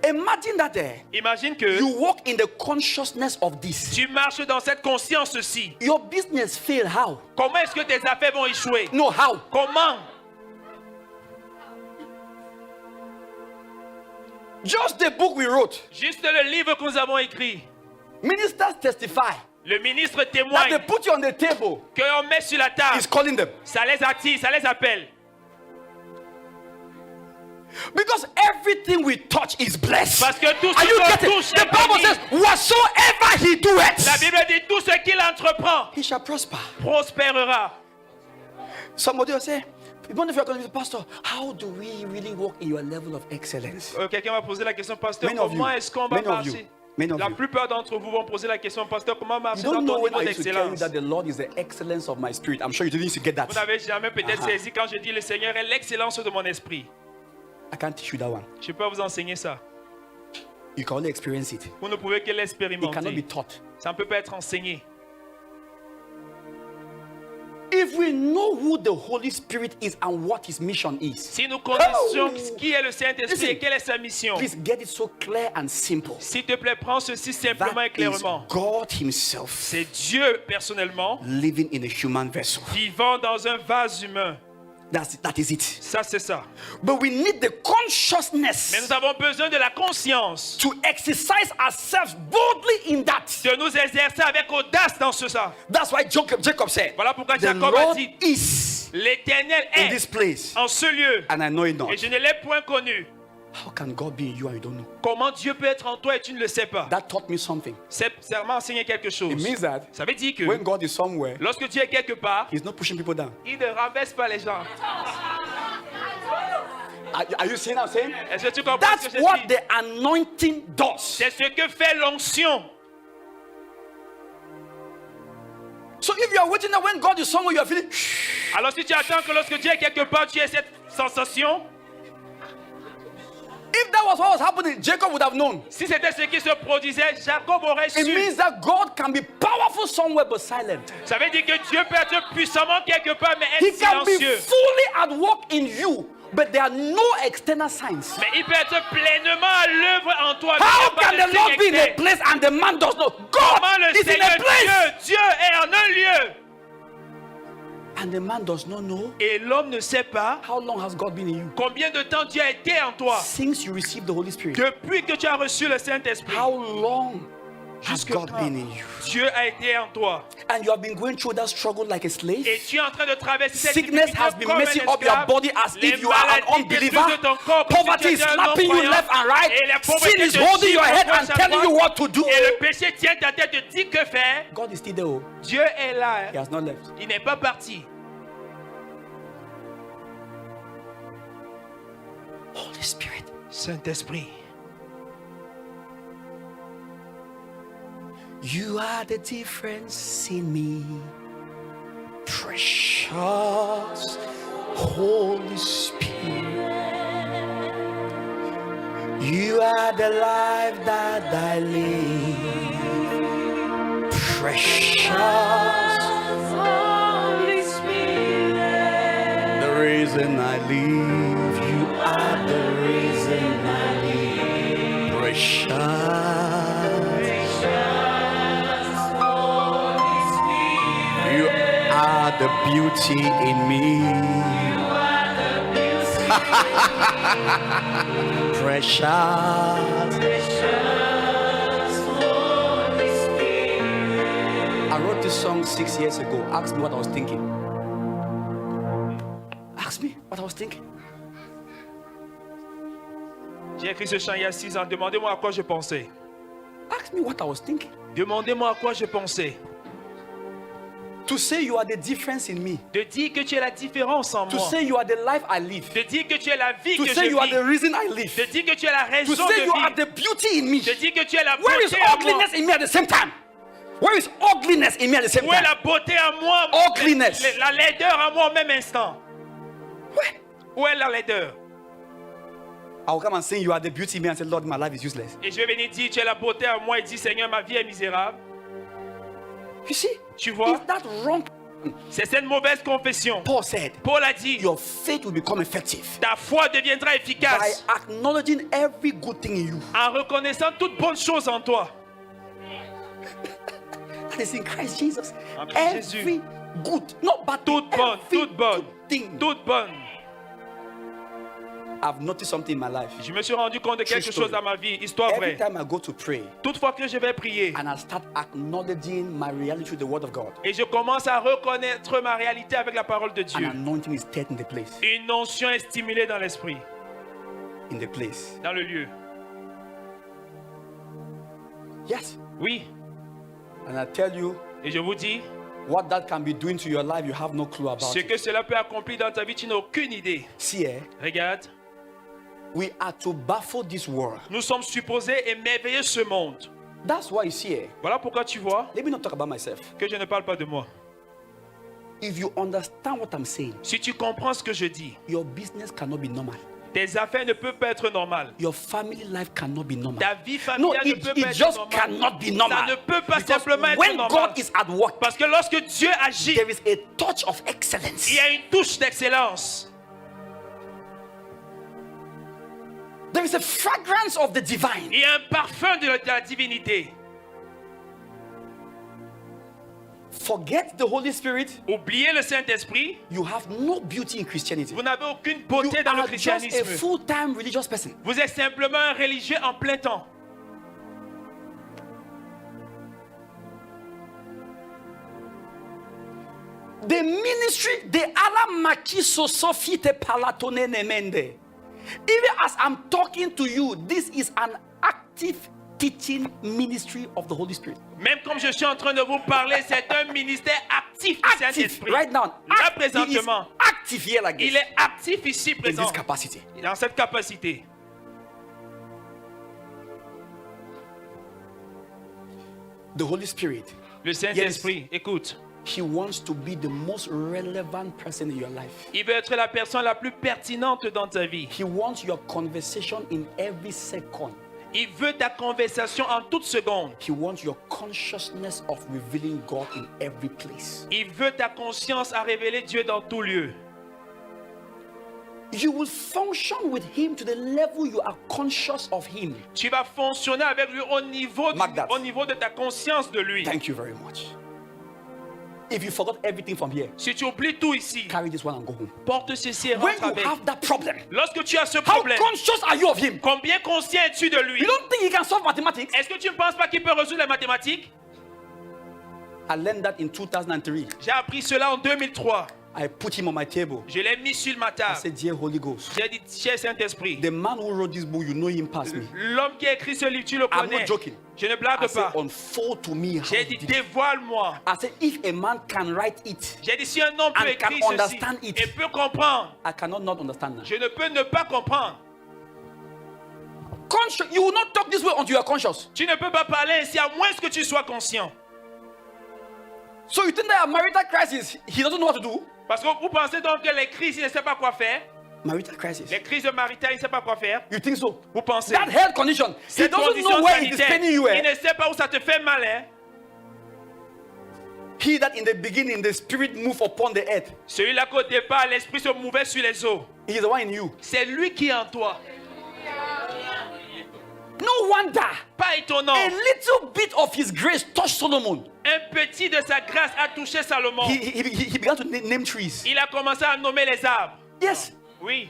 B: Imagine that
A: Imagine que
B: you walk in the consciousness of this.
A: tu marches dans cette conscience-ci.
B: Your business fail how?
A: Comment est-ce que tes affaires vont échouer?
B: No, how?
A: Comment?
B: Just the book we wrote.
A: Juste le livre que nous avons écrit.
B: Ministers testify
A: Le ministre
B: that they
A: témoigne
B: put you on the table.
A: qu'on met sur la table.
B: He's calling them.
A: Ça les attire, ça les appelle.
B: Because everything we touch is blessed.
A: Parce que tout
B: Are
A: ce
B: you
A: qu'on
B: getting?
A: touche
B: The
A: est
B: Bible
A: béni.
B: says, whatsoever he
A: La
B: doeth,
A: Bible dit tout ce qu'il entreprend
B: he shall prosper.
A: prospérera.
B: Somebody will say, one of you are going to be pastor, how do we really walk in your level of excellence?
A: Quelqu'un va poser la question, pasteur,
B: Many of
A: comment
B: you.
A: est-ce qu'on va
B: Many of you.
A: marcher?
B: Many of
A: La
B: you.
A: plupart d'entre vous vont poser la question, pasteur, comment marcher
B: You
A: dans
B: don't know
A: ton
B: when
A: niveau
B: I used to tell you
A: d'excellence?
B: that the Lord is the excellence of my spirit. I'm sure you didn't used to get that.
A: Vous n'avez jamais peut-être saisi quand je dis le Seigneur est l'excellence de mon esprit.
B: I can't teach you that one.
A: Je peux vous enseigner ça.
B: You can only experience it.
A: Vous ne pouvez que
B: It cannot be
A: l'expérimenter.
B: taught.
A: Ça ne peut pas être enseigné.
B: If we know who the Holy Spirit is and what his mission is,
A: Si nous connaissions
B: Oh!
A: qui est le Saint-Esprit
B: Listen.
A: et quelle est sa mission,
B: please get it so clear and simple.
A: s'il te plaît, prends ceci simplement et
B: That is
A: clairement.
B: God himself
A: C'est Dieu personnellement
B: living in a human vessel.
A: vivant dans un vase humain.
B: That is it.
A: Ça, c'est ça.
B: But we need the
A: Mais
B: consciousness
A: nous avons besoin de la conscience
B: to exercise ourselves boldly in that.
A: de nous exercer avec audace dans ce ça.
B: That's why Jacob said,
A: Voilà pourquoi
B: the
A: Jacob a
B: Lord
A: dit,
B: is
A: l'Éternel
B: in this
A: est
B: place
A: en ce lieu
B: and I know it not.
A: et je ne l'ai point connu.
B: How can God be in you and you don't know?
A: Comment Dieu peut être en toi et tu ne le sais pas?
B: That taught me something.
A: Ça m'a enseigné quelque chose.
B: It means that
A: Ça veut dire que
B: when God is somewhere,
A: lorsque Dieu est quelque part,
B: he's not pushing people down.
A: il ne renverse pas les gens.
B: Are you seeing what I'm saying?
A: Est-ce que tu comprends
B: That's
A: ce que je
B: what
A: dis?
B: the anointing does.
A: C'est ce que fait l'onction.
B: So if you are waiting that when God is somewhere, you are feeling.
A: Alors si tu attends que lorsque Dieu est quelque part, tu aies cette sensation,
B: If that was what was happening, Jacob would have known.
A: si c'était ce qui se produisait, Jacob aurait
B: It
A: su.
B: means that God can be powerful somewhere but silent.
A: Ça veut dire que Dieu peut être puissamment quelque part, mais
B: He
A: être
B: can be
A: silencieux.
B: fully at work in you, but there are no external signs.
A: Mais il peut être pleinement à l'œuvre en toi. mais il
B: How
A: n'y a pas
B: can
A: de
B: the Lord
A: signe
B: be in a
A: externe.
B: place and the man does not?
A: Comment
B: God
A: le
B: is in
A: Seigneur
B: a place
A: Dieu est en un lieu
B: and the man does not know.
A: et l'homme ne sait pas
B: How long has God been in you?
A: combien de temps Dieu a été en toi
B: Since you received the Holy Spirit.
A: depuis que tu as reçu le Saint-Esprit.
B: How long has
A: Jusque
B: God
A: quand
B: been in you?
A: Dieu a été en toi
B: And you have been going through that struggle like a slave.
A: et tu es en train de traverser cette
B: Sickness
A: difficulté
B: has been
A: comme un
B: messing up your
A: esclave.
B: body as
A: Les
B: if you are an
A: maladies
B: unbeliever.
A: détruisent de ton corps comme si
B: Poverty
A: tu
B: is
A: étais un
B: slapping you
A: non-croyant.
B: left and right.
A: Et la pauvreté
B: Sin is
A: te
B: holding
A: tire
B: your
A: à
B: head
A: gauche,
B: and
A: à
B: telling you
A: droite.
B: what to do.
A: Et le péché tient ta tête et te dit que faire.
B: God is still there. Oh.
A: Dieu est là.
B: He has not left.
A: Il n'est pas parti.
B: Holy Spirit.
A: Saint-Esprit.
B: You are the difference in me. Precious Holy Spirit. You are the life that I live. Precious.
C: Holy Spirit,
B: The reason I live. You are the reason I live. Precious.
C: Holy Spirit,
B: You are the beauty in me. Precious.
C: Holy Spirit.
B: I wrote this song 6 years ago. Ask me what I was thinking. Ask me what I was thinking.
A: J'ai écrit ce chant il y a 6 ans. Demandez-moi à quoi je pensais.
B: Ask me what I was thinking.
A: Demandez-moi à quoi je pensais.
B: To say you are the difference in me.
A: De dire que tu es la différence en
B: To
A: moi.
B: say you are the life I live.
A: De dire que tu es la vie
B: To
A: que
B: say
A: je
B: you are the
A: vis.
B: reason I live.
A: De dire que tu es la
B: To
A: raison
B: say you are
A: de
B: the
A: vie.
B: beauty in me.
A: De dire que tu es la
B: Where is
A: beauté en moi.
B: ugliness in me at the same time? Where is ugliness in me at the same
A: Où est
B: time?
A: la beauté en moi?
B: Ugliness.
A: La laideur en moi au même instant.
B: Where?
A: Où est la laideur?
B: I will come and say you are the beauty in me and say, Lord, my life is useless.
A: Et je vais venir dire, tu es la beauté en moi et dire, Seigneur, ma vie est misérable.
B: You see?
A: Tu vois?
B: Is that wrong?
A: C'est cette mauvaise confession.
B: Paul said,
A: Paul a dit,
B: your faith will become effective
A: ta foi deviendra
B: by
A: efficace
B: acknowledging every good thing in you
A: en reconnaissant toute bonne chose en toi.
B: that is in Christ Jesus.
A: En Christ
B: Every good, not bad,
A: Toute bonne,
B: every
A: toute bonne,
B: good thing.
A: toute bonne.
B: I've noticed something in my life.
A: Je me suis rendu compte de quelque
B: True
A: chose
B: story.
A: dans ma vie, histoire
B: Every
A: vraie.
B: time I go to pray
A: Toutefois que je vais prier
B: and I start acknowledging my reality with the word of God,
A: et je commence à reconnaître ma réalité avec la parole de
B: an
A: Dieu,
B: anointing is taking the place.
A: une onction est stimulée dans l'esprit,
B: In the place.
A: dans le lieu.
B: Yes.
A: Oui,
B: And I tell you,
A: et je vous dis,
B: what that can be doing to your life, you have no clue about
A: ce
B: it.
A: que cela peut accomplir dans ta vie, tu n'as aucune idée.
B: See,
A: Regarde,
B: we are to baffle this world.
A: nous sommes supposés émerveiller ce monde.
B: That's why you see,
A: Voilà pourquoi tu vois
B: let me not talk about myself.
A: que je ne parle pas de moi.
B: If you understand what I'm saying,
A: Si tu comprends ce que je dis,
B: your business cannot be normal.
A: tes affaires ne peuvent pas être normales.
B: Your family life cannot be normal.
A: Ta vie
B: No,
A: familiale ne
B: it,
A: peut pas
B: it
A: être
B: just
A: normale.
B: cannot be normal.
A: Ça ne peut pas
B: Because
A: simplement être
B: when
A: normal.
B: God is at work,
A: Parce que lorsque Dieu agit,
B: there is a touch of excellence.
A: il y a une touche d'excellence.
B: There is a fragrance of the divine.
A: Il y a un parfum de la divinité.
B: Forget the Holy Spirit.
A: Oubliez le Saint-Esprit.
B: You have no beauty in Christianity.
A: Vous n'avez aucune
B: You
A: beauté dans le
B: are just
A: christianisme.
B: a full-time religious person.
A: Vous êtes simplement un religieux en plein temps.
B: The ministry, the alamaki sosofi te palatone nemende. Even as I'm talking to you, this is an active teaching ministry of the Holy Spirit.
A: Même comme je suis en train de vous parler, c'est un ministère actif du
B: Active
A: Saint-Esprit.
B: right now.
A: Là,
B: He is
A: présentement,
B: active here like
A: il
B: this.
A: est actif ici,
B: In
A: présent,
B: this capacity.
A: dans cette capacité.
B: The Holy Spirit,
A: Le Saint-Esprit, écoute,
B: He wants to be the most relevant person in your life.
A: il veut être la personne la plus pertinente dans ta vie.
B: He wants your conversation in every second.
A: Il veut ta conversation en toute seconde.
B: He wants your consciousness of revealing God in every place.
A: Il veut ta conscience à révéler Dieu dans tout lieu.
B: You will function with Him to the level you are conscious of Him.
A: Tu vas fonctionner avec lui au niveau,
B: Mark that.
A: au niveau de ta conscience de lui.
B: Thank you very much. If you forgot everything from here,
A: Si tu oublies tout ici,
B: carry this one and go home.
A: porte ceci et
B: When
A: rentre
B: you
A: avec.
B: have that problem,
A: Lorsque tu as ce
B: how
A: problème,
B: conscious are you of Him?
A: combien conscient es-tu de lui?
B: You don't think He can solve mathematics?
A: Est-ce que tu ne penses pas qu'il peut résoudre les mathématiques?
B: I learned that in 2003.
A: J'ai appris cela en 2003.
B: I put him on my table.
A: Je l'ai mis sur ma
B: I
A: table.
B: said, Dear Holy Ghost,
A: J'ai dit, cher Saint-Esprit,
B: the man who wrote this book, you know him past me.
A: l'homme qui a écrit ce livre, tu le
B: I'm
A: connais.
B: not joking.
A: Je ne
B: I
A: blague
B: said,
A: pas.
B: unfold to me how
A: J'ai
B: he
A: dit,
B: did it.
A: dévoile-moi.
B: I said, if a man can write it,
A: J'ai dit, si un homme peut
B: And can
A: écrire ceci
B: understand it.
A: et peut comprendre,
B: I cannot not understand that.
A: je ne peux ne pas comprendre.
B: You will not talk this way until you are conscious.
A: Tu ne peux pas parler ainsi à moins que tu sois conscient.
B: So you think that a marital crisis, he doesn't know what to do?
A: Parce que vous pensez donc que les crises, il ne sait pas quoi faire.
B: Marital crisis.
A: Les crises maritales, il ne sait pas quoi faire.
B: You think so?
A: Vous pensez.
B: That health condition, he
A: Cette
B: doesn't
A: condition
B: know where it is
A: sanitaire,
B: paining you.
A: il ne sait pas où ça te fait mal. Hein?
B: He that in the beginning the spirit moved upon the earth,
A: Celui-là qu'au départ, l'esprit se mouvait sur les eaux.
B: he is the one in you.
A: C'est lui qui est en toi.
B: No wonder
A: Pas étonnant.
B: a little bit of his grace touched Solomon.
A: Un petit de sa grâce a touché Salomon.
B: He began to name trees.
A: Il a commencé à nommer les arbres.
B: Yes.
A: Oui.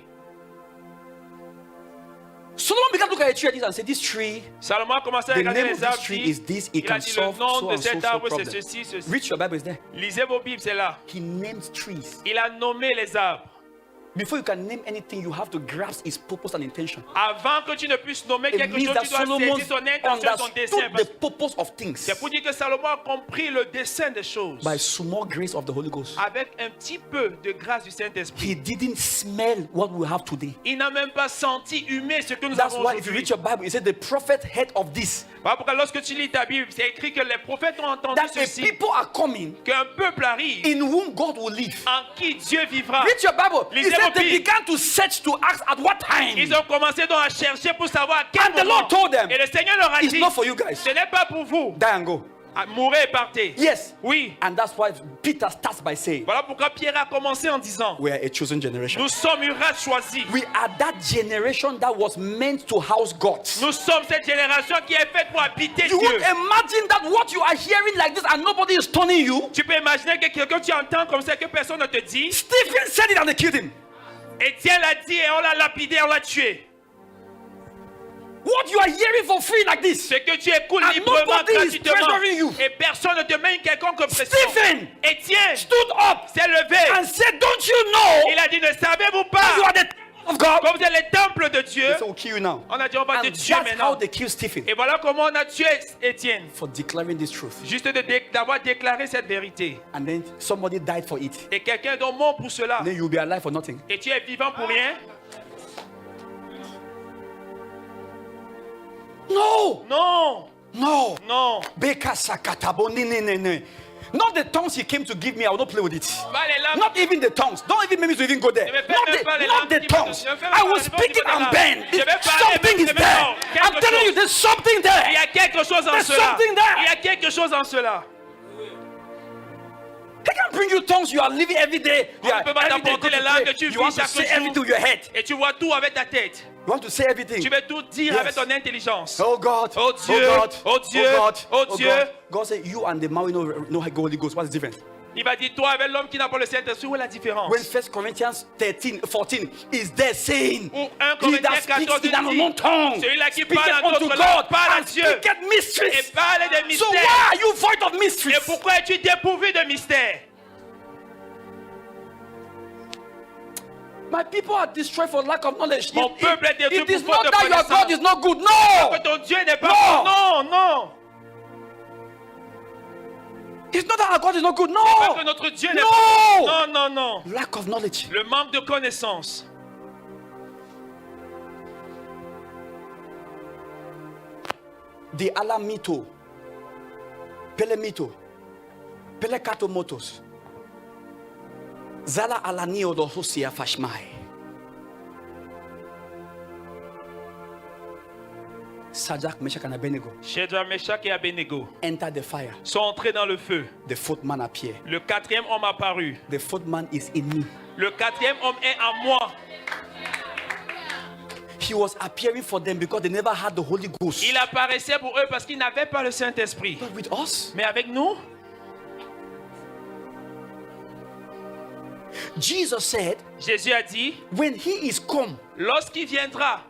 B: Solomon began to look at a tree like this and say, this tree,
A: Salomon a commencé à
B: the
A: regarder
B: name of
A: les arbres.
B: this tree
A: dit-
B: is this, it
A: Il a
B: can
A: dit le
B: solve
A: nom
B: so
A: de
B: and so
A: cet
B: so
A: arbre, c'est
B: problem.
A: ceci, ceci.
B: Read your Bible, is there.
A: Lisez vos Bibles, c'est là.
B: He named trees.
A: Il a nommé les arbres.
B: Before you can name anything, you have to grasp its purpose and intention.
A: Avant que tu ne puisses nommer
B: It
A: quelque
B: means
A: chose,
B: that
A: tu dois
B: Solomon
A: saisir son intention, son dessein.
B: understood the purpose of things
A: C'est pour dire que Salomon a compris le dessein des choses.
B: by small grace of the Holy Ghost.
A: Avec un petit peu de grâce du Saint-Esprit.
B: He didn't smell what we have today.
A: Il n'a même pas senti humer ce que nous
B: That's
A: avons
B: why if you
A: aujourd'hui.
B: read your Bible, it said the prophet heard of this.
A: Voilà pourquoi lorsque tu lis ta Bible, c'est écrit que les prophètes ont entendu
B: That a
A: ceci.
B: people are coming
A: Qu'un peuple arrive
B: in whom God will live.
A: en qui Dieu vivra.
B: Read your Bible. He
A: Lisez
B: said
A: vos
B: they
A: Bibles.
B: began to search to ask at what time.
A: Ils ont commencé donc à chercher pour savoir à quel
B: And the
A: moment.
B: Lord told them,
A: Et le Seigneur leur a
B: It's
A: dit,
B: not for you guys.
A: ce n'est pas pour vous.
B: Die and go.
A: Mourez et partez.
B: Yes.
A: Oui.
B: And that's why Peter starts by saying,
A: Voilà pourquoi Pierre a commencé en disant,
B: we are a chosen generation.
A: nous sommes une race choisie.
B: We are that generation that was meant to house God.
A: Nous sommes cette génération qui est faite pour habiter
B: You
A: Dieu.
B: would imagine that what you are hearing like this and nobody is stoning you.
A: Tu peux imaginer que quelqu'un tu entends comme ça que personne ne te dit.
B: Stephen said it and they killed him.
A: Étienne l'a dit et on l'a lapidé, on l'a tué.
B: What you are hearing for free like this.
A: Ce que tu écoutes
B: And
A: librement,
B: nobody is
A: gratuitement,
B: pressuring you.
A: et personne ne te met une quelconque pression.
B: Stephen
A: Étienne
B: stood up
A: s'est levé.
B: and said, don't you know
A: Il a dit, ne savez-vous
B: you
A: pas
B: are the temple of God?
A: comme vous êtes le temple de Dieu?
B: They said, we'll kill you now.
A: On a dit, on va te
B: And
A: tuer
B: that's how
A: maintenant.
B: they killed Stephen.
A: Et voilà comment on a tué Étienne.
B: For declaring this truth.
A: Juste d'avoir déclaré cette vérité.
B: And then somebody died for it.
A: Et quelqu'un d'autre mort pour cela.
B: Then you'll be alive for nothing.
A: Et tu es vivant pour rien?
B: No!
A: Non,
B: No!
A: non.
B: Beka sakatabo, ne. Not the tongues he came to give me, I will not play with it.
A: Pas les langues.
B: Not even the tongues. Don't even make me to even go there.
A: Je vais
B: Not
A: même pas les
B: not
A: langues
B: the
A: qui
B: tongues.
A: me- je vais
B: I will
A: pas
B: speak it
A: les
B: and
A: langues.
B: bend.
A: Je vais parler,
B: Something
A: mais
B: is
A: je vais
B: there.
A: non,
B: I'm
A: quelque
B: telling you,
A: chose.
B: there's something
A: Il y
B: there.
A: a quelque chose en
B: There's
A: cela.
B: something there.
A: Il y a quelque chose en cela.
B: He can bring you tongues you are living every day. You
A: On
B: are
A: ne peut pas
B: every day
A: t'apporter
B: go to
A: les langues
B: pray.
A: que tu
B: You
A: vis
B: want to
A: chaque
B: say
A: jour.
B: everything with your head.
A: Et tu vois tout avec ta tête.
B: You want to say everything.
A: Tu veux tout dire
B: Yes.
A: avec ton intelligence.
B: Oh God.
A: Oh Dieu.
B: Oh God.
A: Oh Dieu.
B: Oh God.
A: Oh
B: Oh
A: Dieu.
B: God. God said, you and the man we know Holy Ghost. What's the difference?
A: Il va dire, toi avec l'homme qui n'a pas le Saint-Esprit, où est la différence?
B: When 1 Corinthians 13:14 is there saying,
A: Ou 1
B: he
A: Corinthiens
B: that speaks
A: 14
B: in an
A: dit,
B: unknown tongue
A: celui-là qui
B: speaketh
A: parle en
B: unto
A: d'autres
B: God
A: langues parle à
B: and
A: Dieu.
B: speaketh
A: Et
B: mysteries.
A: parle des
B: So
A: mystères.
B: why are you void of mysteries?
A: Et pourquoi es-tu dépourvu de mystères?
B: My people are destroyed for lack of knowledge.
A: Mon peuple est détruit
B: It is
A: pour faute
B: not
A: de
B: that your
A: connaissance.
B: God is not good. No!
A: Que ton Dieu n'est pas
B: Non.
A: bon. Non, non.
B: It's not that our God is not good.
A: Parce
B: No!
A: que notre Dieu n'est
B: No.
A: pas bon. Non, non, non.
B: Lack of knowledge.
A: Le manque de connaissance.
B: The alamito, pelemito, pelekatomotos, zala alanio do husia fashmai. Sajak, Meshach, and Abednego
A: Shadrach, Meshach et Abednego
B: enter the fire.
A: sont entrés dans le feu.
B: The fourth man appear.
A: Le quatrième homme apparut.
B: The fourth man is in me.
A: Le quatrième homme est en moi.
B: He was appearing for them because they never had the Holy Ghost.
A: Il apparaissait pour eux parce qu'ils n'avaient pas le Saint-Esprit.
B: But with us,
A: Mais avec nous,
B: Jesus said,
A: Jésus a dit,
B: when he is come,
A: lorsqu'il viendra,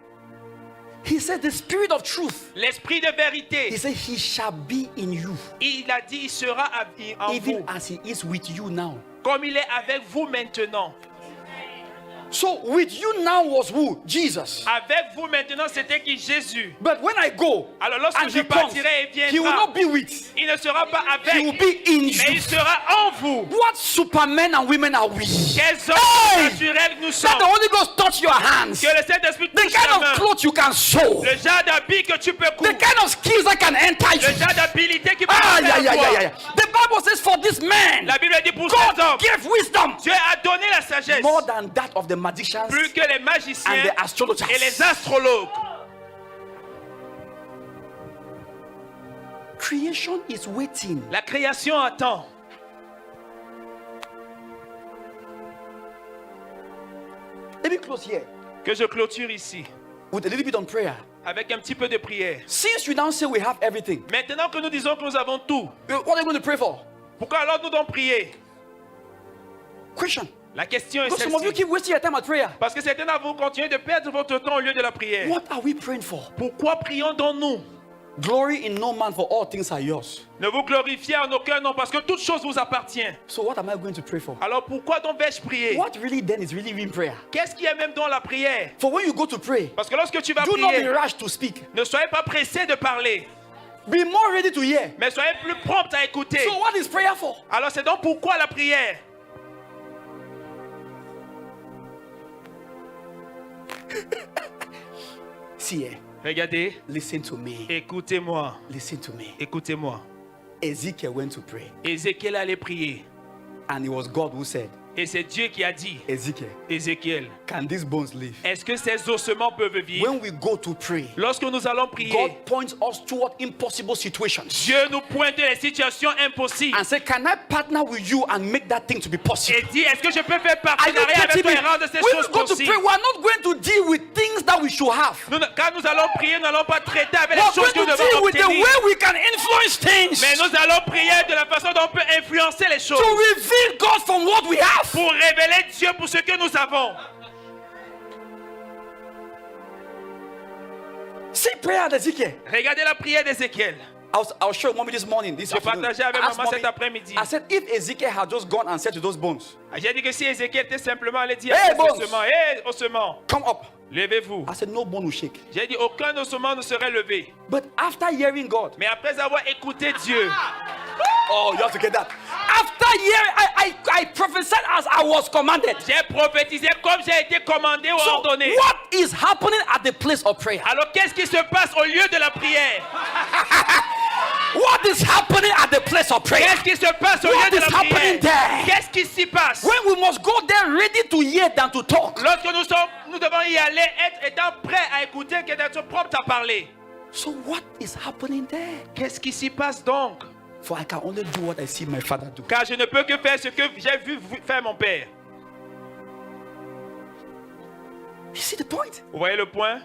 B: he said, the spirit of truth,
A: l'Esprit de
B: he
A: vérité,
B: said, he shall be in you,
A: il a dit, il sera en
B: even
A: vous,
B: as he is with you now.
A: comme il est avec vous maintenant.
B: So with you now was who? Jesus.
A: Avec vous maintenant, c'était qui? Jésus.
B: But when I go,
A: Alors lorsque
B: and
A: je
B: he comes,
A: partirai et
B: he will
A: viendra,
B: not be with.
A: il ne sera pas
B: He will
A: avec,
B: be in
A: mais il
B: you.
A: sera en vous.
B: What supermen and women are we?
A: Quels hommes
B: Hey!
A: naturels nous
B: Let
A: sommes.
B: the Holy Ghost touch your hands.
A: Que le Saint-Esprit
B: The
A: touche
B: kind
A: ta
B: of
A: main.
B: clothes you can sew.
A: Le genre d'habit que tu peux
B: The
A: coudre.
B: kind of skills that can enter
A: Le
B: you.
A: genre d'habilité qui peut
B: Ah,
A: entrer
B: yeah,
A: en
B: yeah,
A: toi.
B: yeah, yeah. The Bible says for this man,
A: La Bible dit pour cet homme,
B: God gave wisdom
A: Dieu a donné la sagesse.
B: more than that of the magicians
A: Plus que les magiciens
B: and the astrologers.
A: et les astrologues.
B: Creation is waiting.
A: La création attend.
B: Let me close here
A: Que je clôture ici
B: with a little bit on prayer.
A: avec un petit peu de prière.
B: Since you now say we have everything,
A: Maintenant que nous disons que nous avons tout,
B: what are you going to pray for?
A: pourquoi alors nous devons prier?
B: Question.
A: La question est
B: Because some of you
A: celle-ci.
B: keep wasting your time at prayer.
A: Parce que certains d'entre vous continuez de perdre votre temps au lieu de la prière.
B: What are we praying for?
A: Pourquoi prions donc nous?
B: Glory in no man, for all things are yours.
A: Ne vous glorifiez en aucun nom parce que toute chose vous appartient.
B: So what am I going to pray for?
A: Alors pourquoi donc vais-je prier?
B: What really then is really in prayer?
A: Qu'est-ce qui est même dans la prière?
B: For when you go to pray,
A: Parce que lorsque tu vas
B: do not be
A: prier,
B: rushed to speak.
A: ne soyez pas pressé de parler,
B: Be more ready to hear.
A: mais soyez plus prompt à écouter.
B: So what is prayer for?
A: Alors c'est donc pourquoi la prière?
B: See here.
A: Regardez,
B: Listen to me.
A: écoutez-moi,
B: Listen to me.
A: écoutez-moi.
B: Ezekiel went to pray,
A: Ézéchiel allait prier
B: and it was God who said,
A: Et c'est Dieu qui a dit,
B: Ezekiel,
A: Ézéchiel,
B: can these bones live?
A: est-ce que ces ossements peuvent vivre?
B: When we go to pray,
A: Lorsque nous allons prier,
B: God points us toward impossible situations
A: Dieu nous pointe les situations impossibles
B: and say, can I partner with you and make that thing to be possible?
A: et dit, est-ce que je peux faire
B: Are you
A: partenariat avec
B: getting
A: toi
B: me?
A: et rendre ces
B: When
A: choses
B: we go to
A: possibles?
B: pray, we are not going to deal with things that we should have.
A: Quand nous allons prier, nous n'allons pas traiter avec
B: We
A: les
B: are
A: choses
B: going
A: que nous
B: to
A: devons
B: deal with the
A: obtenir.
B: way we can influence things
A: Mais nous allons prier de la façon dont on peut influencer les choses
B: to reveal God from what we have.
A: pour révéler Dieu pour ce que nous avons.
B: See prayer at Ezekiel.
A: Regardez la prière d'Ézéchiel.
B: I was showing mommy this morning, this
A: Je
B: afternoon.
A: partageais avec
B: I asked
A: maman
B: mommy,
A: cet après-midi.
B: I said, if Ezekiel had just gone and said to those bones,
A: J'ai dit que si Ézéchiel était simplement allé dire
B: Hey,
A: à ces
B: bones.
A: ossements, hé ossements,
B: come up.
A: levez-vous.
B: I said, no bone will shake.
A: J'ai dit aucun ossement ne serait levé.
B: But after hearing God,
A: Mais après avoir écouté Dieu,
B: oh, you have to get that. After hearing, I prophesied as I was commanded.
A: j'ai prophétisé comme j'ai été commandé ou
B: So,
A: ordonné.
B: what is happening at the place of prayer?
A: Alors qu'est-ce qui se passe au lieu de la prière?
B: What is happening at the place of prayer?
A: Qu'est-ce qui se passe au
B: What
A: lieu de
B: is
A: la
B: happening
A: prière?
B: there?
A: Qu'est-ce qui s'y passe?
B: When we must go there ready to hear than to talk.
A: Lorsque nous devons y aller, étant prêts à écouter, qu'être prompt à parler.
B: So what is happening there?
A: Qu'est-ce qui s'y passe donc?
B: For I can only do what I see my father do.
A: Car je ne peux que faire ce que j'ai vu faire mon père.
B: You see the point?
A: Vous voyez le point?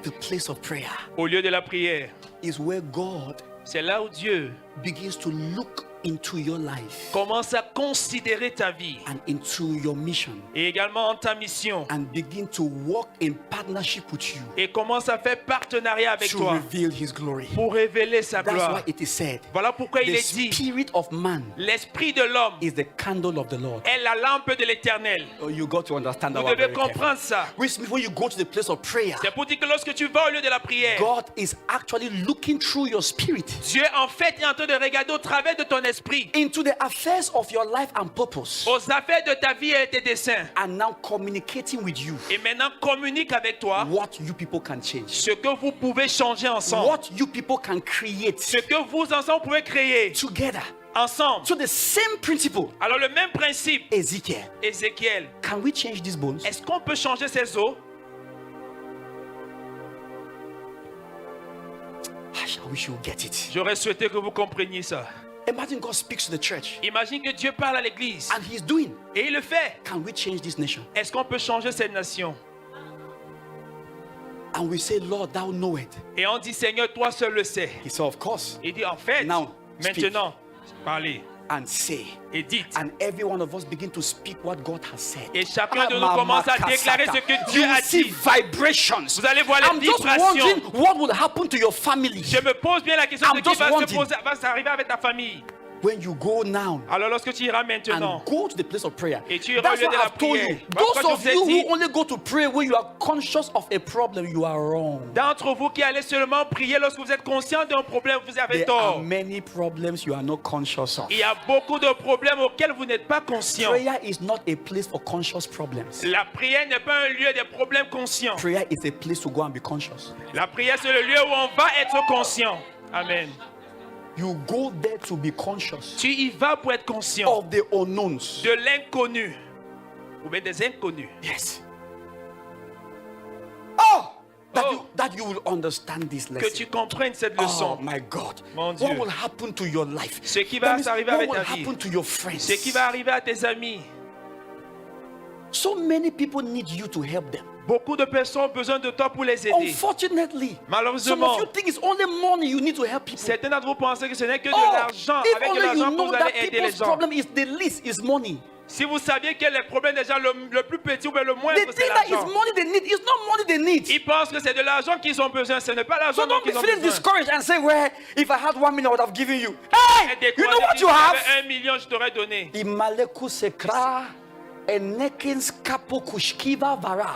B: The place of prayer
A: Au lieu de la prière,
B: is where God
A: c'est là où Dieu
B: begins to look into your life
A: commence à considérer ta vie
B: and into your mission
A: et également ta mission
B: and begin to walk in partnership with you
A: et commence à faire partenariat avec
B: to
A: toi
B: reveal his glory.
A: pour révéler sa
B: That's
A: gloire.
B: why it is said,
A: Voilà pourquoi il
B: the
A: est dit,
B: spirit of man
A: l'esprit de l'homme
B: is the candle of the Lord.
A: est la lampe de l'Éternel.
B: Oh, you got to understand that
A: Vous
B: one
A: devez
B: very carefully.
A: comprendre ça.
B: Which means when you go to the place of prayer,
A: C'est pour dire que lorsque tu vas au lieu de la prière,
B: God is actually looking through your spirit
A: Dieu en fait est en train de regarder au travers de ton esprit
B: into the affairs of your life and purpose
A: aux affaires de ta vie et tes desseins.
B: and now communicating with you
A: Et maintenant communique avec toi
B: what you people can change,
A: ce que vous pouvez changer ensemble.
B: what you people can create
A: Ce que vous ensemble pouvez créer
B: together.
A: ensemble.
B: So the same principle,
A: Alors le même principe,
B: Ezekiel,
A: Ézéchiel,
B: can we change these bones?
A: est-ce qu'on peut changer ces os?
B: I wish you would get it.
A: J'aurais souhaité que vous compreniez ça.
B: Imagine God speaks to the church
A: Imagine que Dieu parle à l'église
B: and he's doing.
A: et il le fait.
B: Can we change this nation?
A: Est-ce qu'on peut changer cette nation?
B: And we say, Lord, thou know it.
A: Et on dit, Seigneur, toi seul le sais.
B: He said, of course.
A: Il dit, en fait,
B: Now, speak.
A: maintenant, parlez
B: And say.
A: et dites.
B: And every one of us begin to speak what God has said.
A: Et chacun de nous commence à déclarer ce que Dieu
B: You
A: a
B: see
A: dit.
B: vibrations.
A: Vous allez voir les
B: I'm just
A: vibrations.
B: wondering what will happen to your family
A: Je me pose bien la question
B: I'm
A: de qui
B: just
A: va
B: wondering.
A: va s'arriver avec ta famille.
B: when you go now
A: Alors lorsque tu iras maintenant,
B: and go to the place of prayer.
A: Et tu iras
B: That's
A: au lieu
B: what
A: de la
B: I've told
A: prière.
B: you.
A: Voilà
B: Those
A: pourquoi
B: of
A: je vous ai
B: you
A: dit.
B: who only go to pray when you are conscious of a problem, you are wrong.
A: d'entre vous qui allez seulement prier lorsque vous êtes conscient d'un problème, vous avez
B: There are
A: tort.
B: many problems you are not conscious of.
A: Il y a beaucoup de problèmes auxquels vous n'êtes pas conscient.
B: Prayer is not a place for conscious problems.
A: La prière n'est pas un lieu des problèmes conscients.
B: Prayer is a place to go and be conscious.
A: La prière, c'est le lieu où on va être conscient. Amen.
B: You go there to be conscious
A: Tu y vas pour être conscient
B: of the unknowns.
A: de l'inconnu ou bien des inconnus.
B: Yes. Oh,
A: Oh.
B: that you will understand this
A: Que
B: lesson.
A: tu comprennes cette
B: Oh
A: leçon.
B: my God.
A: Mon
B: What
A: Dieu.
B: will happen to your life?
A: Ce qui va
B: That means
A: s'arriver
B: what
A: avec
B: will
A: ta vie.
B: happen to your friends?
A: Ce qui va arriver à tes amis.
B: So many people need you to help them.
A: Beaucoup de personnes ont besoin de toi pour les aider.
B: Unfortunately, some
A: Malheureusement,
B: of you think it's only money you need to help people.
A: certains d'entre vous pensent que ce n'est que de
B: Oh,
A: l'argent.
B: if
A: Avec de
B: only
A: l'argent
B: you
A: que
B: know
A: vous
B: that
A: allez aider les
B: people's
A: gens.
B: problem is the least is money.
A: Si vous saviez que les problèmes des gens, le plus petit ou bien le moindre,
B: They
A: c'est
B: think that is
A: l'argent.
B: money they need. It's not money they need.
A: Ils pensent que c'est de l'argent qu'ils ont besoin. Ce n'est pas l'argent
B: So
A: dont
B: don't be
A: ils ont
B: feeling
A: besoin.
B: discouraged and say, well, if I had 1 million, I would have given you.
A: Et
B: Hey,
A: des
B: you know
A: fois,
B: what
A: ils
B: you
A: disent,
B: have?
A: j'avais 1 million, je t'aurais donné.
B: Imaleku sekra enekins kapo kushkiva vara.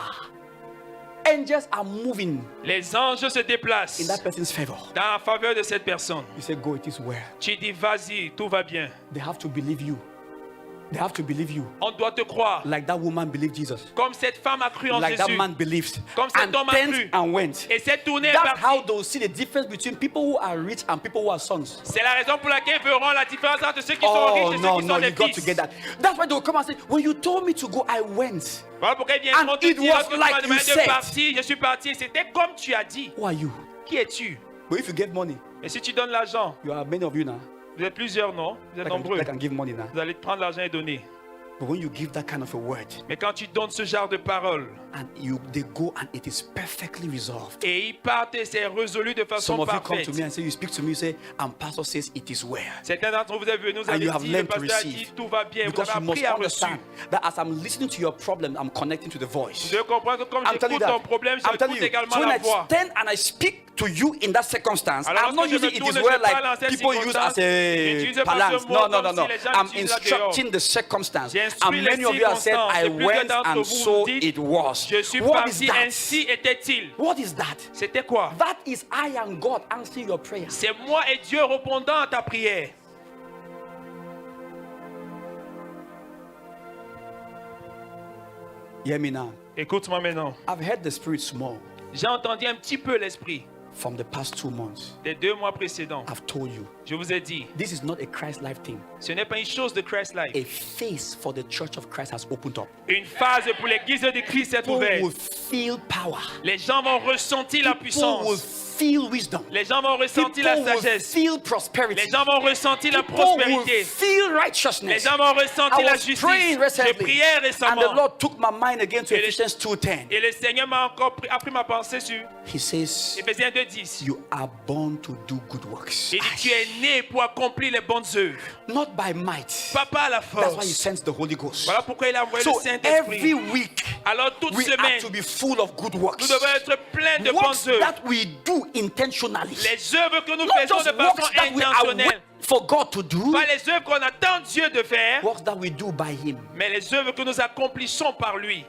B: Angels are moving
A: Les anges se
B: in
A: déplacent
B: that person's favor.
A: dans la faveur de cette personne.
B: You say, go, it is well.
A: Tu dis, vas-y, tout va bien.
B: They have to believe you They have to believe you.
A: On doit te croire.
B: Like that woman believed Jesus.
A: Comme cette femme a cru en
B: Like that
A: Jésus.
B: man believed.
A: Comme cet
B: And
A: homme a
B: turned
A: cru.
B: and went.
A: Et s'est tourné et
B: That's how
A: parti.
B: they'll see the difference between people who are rich and people who are sons.
A: C'est la raison pour laquelle ils verront la différence entre ceux qui sont riches
B: Oh
A: et ceux
B: no,
A: qui
B: no,
A: sont
B: you
A: des
B: got to
A: fils.
B: get that. That's why they'll come and say, when you told me to go, I went.
A: Voilà pourquoi ils viendront
B: And
A: te
B: it
A: dire
B: was
A: que tu
B: like
A: m'as
B: you
A: demandé
B: said.
A: de partir, je suis parti. Et c'était comme tu as dit.
B: Who are you?
A: Qui es-tu?
B: But if you get money,
A: Et si tu donnes l'argent,
B: you are many of you now.
A: vous êtes plusieurs, non? Vous êtes nombreux.
B: That can give money now.
A: Vous allez prendre l'argent et donner.
B: But when you give that kind of a word,
A: Mais quand tu donnes ce genre de paroles,
B: and they go and it is perfectly resolved.
A: et ils partent et c'est résolu de façon
B: Some of you come
A: parfaite.
B: to me and say, you speak to me, you say, and pastor says it is well.
A: Certains d'entre vous, vous êtes venus, nous
B: And you
A: avez
B: have
A: dit, le
B: learned to
A: pasteur a dit,
B: receive.
A: tout va bien. Vous
B: Because you
A: avez
B: must
A: appris à reçu.
B: understand that as I'm listening to your problem, I'm connecting to the voice.
A: Je comprends que comme
B: I'm telling you
A: j'écoute ton
B: that.
A: problème,
B: I'm telling
A: j'écoute
B: you.
A: également
B: So when
A: la
B: I
A: voix.
B: stand and I speak to you in that circumstance,
A: Alors,
B: I'm not
A: lorsque je
B: using
A: me
B: it is
A: tourne,
B: well
A: je parle en
B: like
A: cette
B: people use as
A: j'utilise
B: a
A: pas ce
B: balance.
A: mot
B: No, no,
A: comme
B: no,
A: si
B: no.
A: les gens
B: I'm
A: l'utilisent là
B: instructing the circumstance.
A: J'instruis
B: And
A: les
B: many of you have said,
A: circonstances.
B: I
A: Et plusieurs
B: went
A: d'entre
B: and
A: vous
B: so
A: vous dites,
B: it was.
A: Je suis
B: What is
A: parti,
B: that?
A: ainsi était-il.
B: What is that?
A: C'était quoi?
B: That is I am God answering your prayer.
A: C'est moi et Dieu répondant à ta prière.
B: Hear me now.
A: Écoute-moi maintenant.
B: I've heard the Spirit small
A: J'ai entendu un petit peu l'esprit
B: from the past 2 months.
A: des 2 mois précédents.
B: I've told you,
A: Je vous ai dit,
B: this is not a Christ life thing.
A: ce n'est pas une chose de Christ life.
B: A face for the church of Christ has opened up.
A: Une phase pour l'église de Christ est
B: People will
A: ouverte.
B: feel power.
A: Les gens vont ressentir la
B: People will
A: puissance.
B: feel wisdom.
A: Les gens vont ressentir la
B: People will
A: sagesse.
B: feel prosperity.
A: Les gens vont ressentir la
B: People will
A: prospérité.
B: feel
A: Les
B: righteousness.
A: gens vont ressentir
B: I
A: la
B: was
A: justice.
B: praying
A: Je
B: recently,
A: priais
B: and the
A: récemment.
B: Lord took my mind again to
A: Et le-
B: Ephesians 2:10.
A: Et le Seigneur m'a encore appris ma pensée sur
B: He says,
A: Éphésiens 2:10.
B: you are born to do good works.
A: Il dit, tu es né pour accomplir les bonnes œuvres.
B: Not by might.
A: Pas par la
B: That's why he
A: force.
B: sends the Holy Ghost.
A: Voilà pourquoi il a envoyé
B: So
A: le Saint-Esprit.
B: every week,
A: Alors toute
B: we
A: semaine,
B: have to be full of good works.
A: nous devons être pleins de
B: Works
A: bonnes œuvres.
B: that we do intentionally.
A: Les œuvres que nous
B: Not
A: faisons
B: just
A: de façon
B: works that we are
A: intentionnelle.
B: waiting for God to do.
A: Pas les œuvres qu'on attend Dieu de faire,
B: Works that we do by Him.
A: mais les œuvres que nous accomplissons par lui.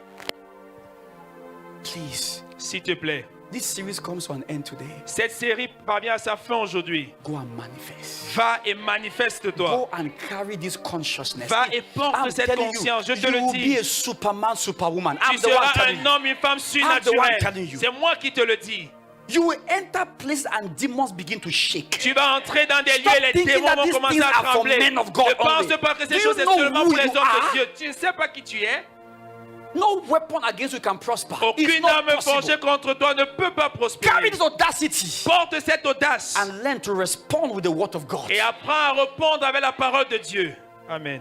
B: Please.
A: S'il te plaît.
B: This series comes to an end today.
A: Cette série parvient à sa fin aujourd'hui.
B: Go and manifest.
A: Va et manifeste-toi.
B: Go and carry this consciousness.
A: Va et porte
B: I'm
A: cette
B: telling
A: conscience, je
B: you,
A: te
B: you
A: le
B: will
A: dis.
B: be a Superman, Superwoman.
A: Tu
B: I'm the one
A: seras
B: telling
A: un
B: you.
A: homme, une femme
B: the one telling
A: surnaturelle.
B: you.
A: C'est moi qui te le dis.
B: You will enter places and demons begin to shake.
A: Tu vas entrer dans des
B: Stop
A: lieux et les
B: thinking
A: démons
B: that
A: vont
B: these
A: commencer
B: things
A: à
B: are for
A: trembler.
B: men of God
A: Ne pense
B: only.
A: pas que
B: Do
A: ces
B: you
A: choses sont
B: know
A: seulement
B: who
A: pour les
B: you
A: hommes
B: are?
A: de Dieu. Tu ne sais pas qui tu es.
B: No weapon against you can prosper. It's
A: Aucune
B: not
A: arme forgée
B: possible.
A: contre toi ne peut pas
B: Carry
A: prospérer.
B: this audacity
A: Porte cette audace
B: and learn to respond with the word of God.
A: et apprends à répondre avec la parole de Dieu. Amen.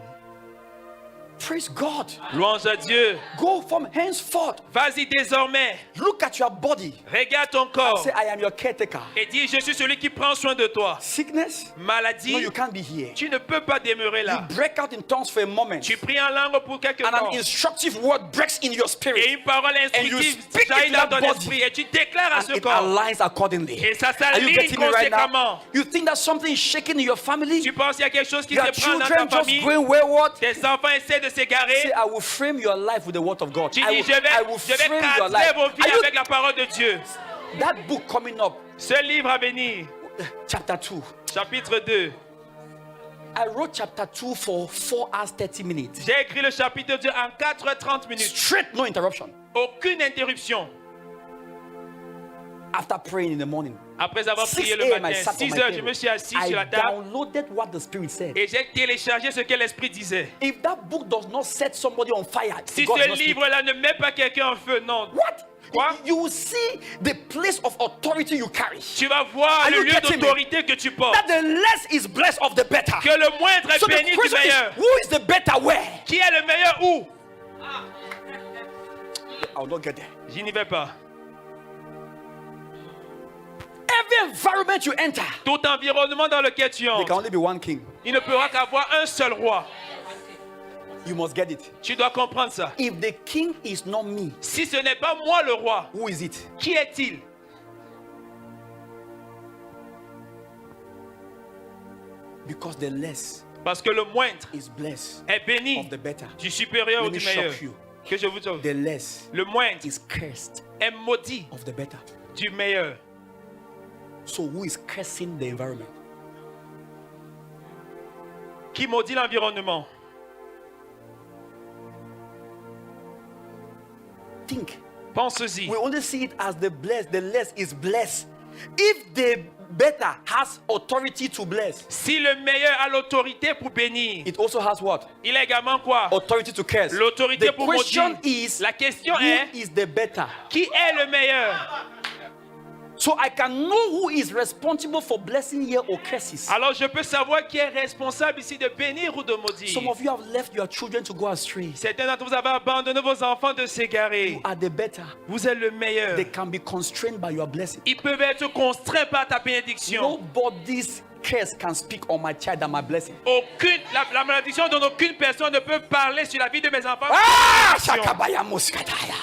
B: Praise God.
A: Louange à Dieu.
B: Go from henceforth.
A: Vas-y désormais.
B: Look at your body.
A: Regarde ton corps
B: Say, I am your caretaker.
A: et dis, je suis celui qui prend soin de toi.
B: Sickness? No,
A: Maladie,
B: you can't be here.
A: tu ne peux pas demeurer
B: You
A: là.
B: break out in tongues for a moment.
A: Tu pries en langue pour quelques
B: And
A: temps.
B: an instructive word breaks in your
A: Et
B: spirit.
A: une parole
B: And you
A: instructive
B: speak
A: jaillit
B: into
A: dans
B: that
A: ton
B: body.
A: esprit et tu déclares à
B: And
A: ce
B: it
A: corps.
B: aligns accordingly.
A: Et ça
B: Are you
A: s'aligne
B: getting me right now?
A: conséquemment.
B: You think that something is shaking in your family?
A: Tu penses qu'il y a quelque chose qui
B: Your
A: se prend dans
B: children
A: ta
B: just
A: famille.
B: going wayward?
A: Tes enfants essaient de s'égarer.
B: Say, I will frame your life with the word of God.
A: Tu
B: I
A: dis,
B: will,
A: je
B: I will
A: vais
B: frame your
A: cadrer
B: life.
A: vos vies
B: Are you-
A: avec la parole de Dieu.
B: that book coming up,
A: Ce livre à venir,
B: chapter 2.
A: chapitre 2.
B: I wrote chapter 2 for 4 hours 30 minutes.
A: J'ai écrit le chapitre 2 en 4h30 minutes.
B: Straight, no interruption.
A: Aucune interruption.
B: After praying in the morning.
A: Après avoir
B: 6
A: prié le
B: a.m. I
A: matin,
B: sat on
A: 6
B: my
A: heures, je
B: table.
A: me suis assis
B: I
A: sur la table
B: downloaded what the Spirit said.
A: et j'ai téléchargé ce que l'Esprit disait.
B: If that book does not set somebody on fire,
A: Si
B: God is
A: ce
B: not speaking.
A: livre-là ne met pas quelqu'un en feu, non.
B: What?
A: Quoi?
B: You will see the place of authority you carry.
A: Tu vas voir
B: Are
A: le
B: you
A: lieu
B: getting me?
A: d'autorité que tu portes.
B: That the less is blessed of the better.
A: Que le moindre est
B: So the
A: béni du
B: question is,
A: meilleur.
B: who is the better where?
A: Qui est le meilleur où?
B: I will not get there.
A: Je n'y vais pas.
B: Every environment you enter,
A: Tout environnement dans lequel tu
B: there can
A: entres,
B: only be one king.
A: il ne pourra qu'avoir un seul roi.
B: You must get it.
A: Tu dois comprendre ça.
B: If the king is not me,
A: Si ce n'est pas moi le roi,
B: who is it?
A: qui est-il?
B: Because the less
A: Parce que le moindre
B: is blessed
A: est béni
B: of the better.
A: du supérieur ou
B: Let me
A: du meilleur.
B: shock you.
A: Que je vous dise.
B: The less
A: Le moindre
B: is cursed
A: est maudit
B: of the better.
A: du meilleur.
B: So who is cursing the environment?
A: Qui maudit l'environnement?
B: think
A: Pense-y.
B: we only see it as the blessed, the less is blessed. If the better has authority to bless,
A: Si le meilleur a l'autorité pour bénir,
B: it also has what?
A: il a également quoi?
B: Authority to curse.
A: L'autorité
B: The
A: pour
B: question
A: maudire.
B: is,
A: La question
B: who
A: est,
B: is the better?
A: qui est le meilleur?
B: So I can know who is responsible for blessing here or curses.
A: Alors je peux savoir qui est responsable ici de bénir ou de maudire.
B: Some of you have left your children to go astray.
A: Certains d'entre vous avez abandonné vos enfants de s'égarer.
B: You are the better.
A: Vous êtes le meilleur.
B: They can be constrained by your blessing.
A: Ils peuvent être contraints par ta bénédiction.
B: Nobody's curse can speak on my child than my blessing.
A: La malédiction dont aucune personne ne peut parler sur la vie de mes enfants.
B: Ah,
A: Bénédiction.
B: Shakabaya Muskataya.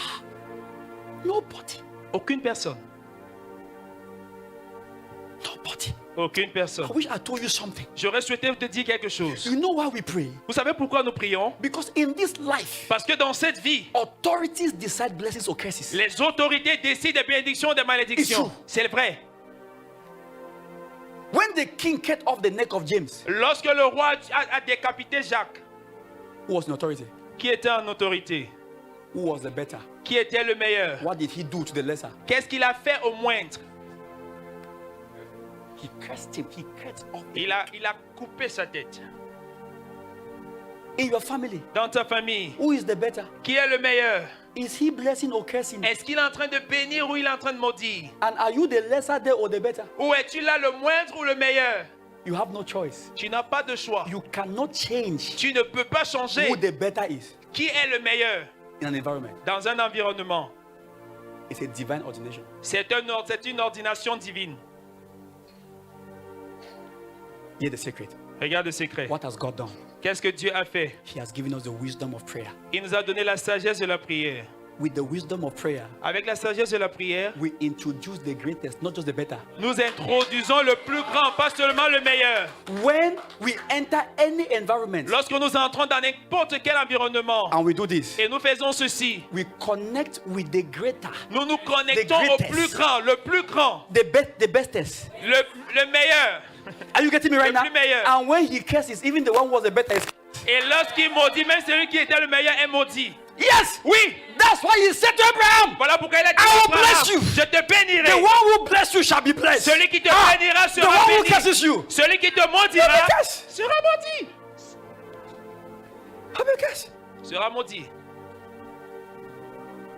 B: Nobody.
A: Aucune personne.
B: Nobody.
A: Aucune personne.
B: I wish I told you something.
A: J'aurais souhaité te dire quelque chose.
B: You know why we pray?
A: Vous savez pourquoi nous prions?
B: Because in this life,
A: Parce que dans cette vie,
B: authorities decide blessings or curses.
A: les autorités décident des bénédictions ou des
B: It's
A: malédictions.
B: true.
A: C'est vrai.
B: When the king cut off the neck of James,
A: Lorsque le roi a décapité Jacques,
B: who was in authority?
A: qui était en autorité?
B: Who was the better?
A: Qui était le meilleur?
B: What did he do to the lesser?
A: Qu'est-ce qu'il a fait au moindre?
B: He cursed him. He cut off.
A: Il a coupé sa tête.
B: In your family,
A: Dans ta famille,
B: who is the better?
A: qui est le meilleur?
B: Is he blessing or cursing?
A: Est-ce qu'il est en train de bénir ou il est en train de maudire?
B: And are you the lesser there or the better?
A: Ou es-tu là le moindre ou le meilleur?
B: You have no choice.
A: Tu n'as pas de choix.
B: You cannot change
A: Tu ne peux pas changer
B: who the better is
A: qui est le meilleur
B: in an environment.
A: dans un environnement.
B: It's a divine ordination.
A: C'est une ordination divine.
B: Hear the secret.
A: Regarde le secret.
B: What has God done?
A: Qu'est-ce que Dieu a fait?
B: He has given us the wisdom of prayer.
A: Il nous a donné la sagesse de la prière.
B: With the wisdom of prayer,
A: Avec la sagesse de la prière,
B: we introduce the greatest, not just the better.
A: nous introduisons le plus grand, pas seulement le meilleur.
B: When we enter any environment
A: Lorsque nous entrons dans n'importe quel environnement
B: and we do this,
A: et nous faisons ceci,
B: we connect with the greater,
A: nous nous connectons au
B: greatest.
A: plus grand,
B: the bestest.
A: le meilleur.
B: Are you getting me right
A: Le
B: now?
A: plus meilleur.
B: And when he curses, even the one who was the better is.
A: Et lorsqu'il maudit, même celui qui était le meilleur est maudit.
B: Yes!
A: Oui,
B: That's why he said to Abraham,
A: voilà pourquoi il a dit
B: I will
A: à Abraham,
B: bless you.
A: je te
B: the
A: bénirai.
B: one who bless you shall be blessed.
A: Celui qui te bénira
B: the
A: sera
B: one who
A: béni.
B: curses you
A: Celui qui te maudira
B: shall be cursed.
A: sera maudit.
B: Shall be cursed.
A: Sera maudit.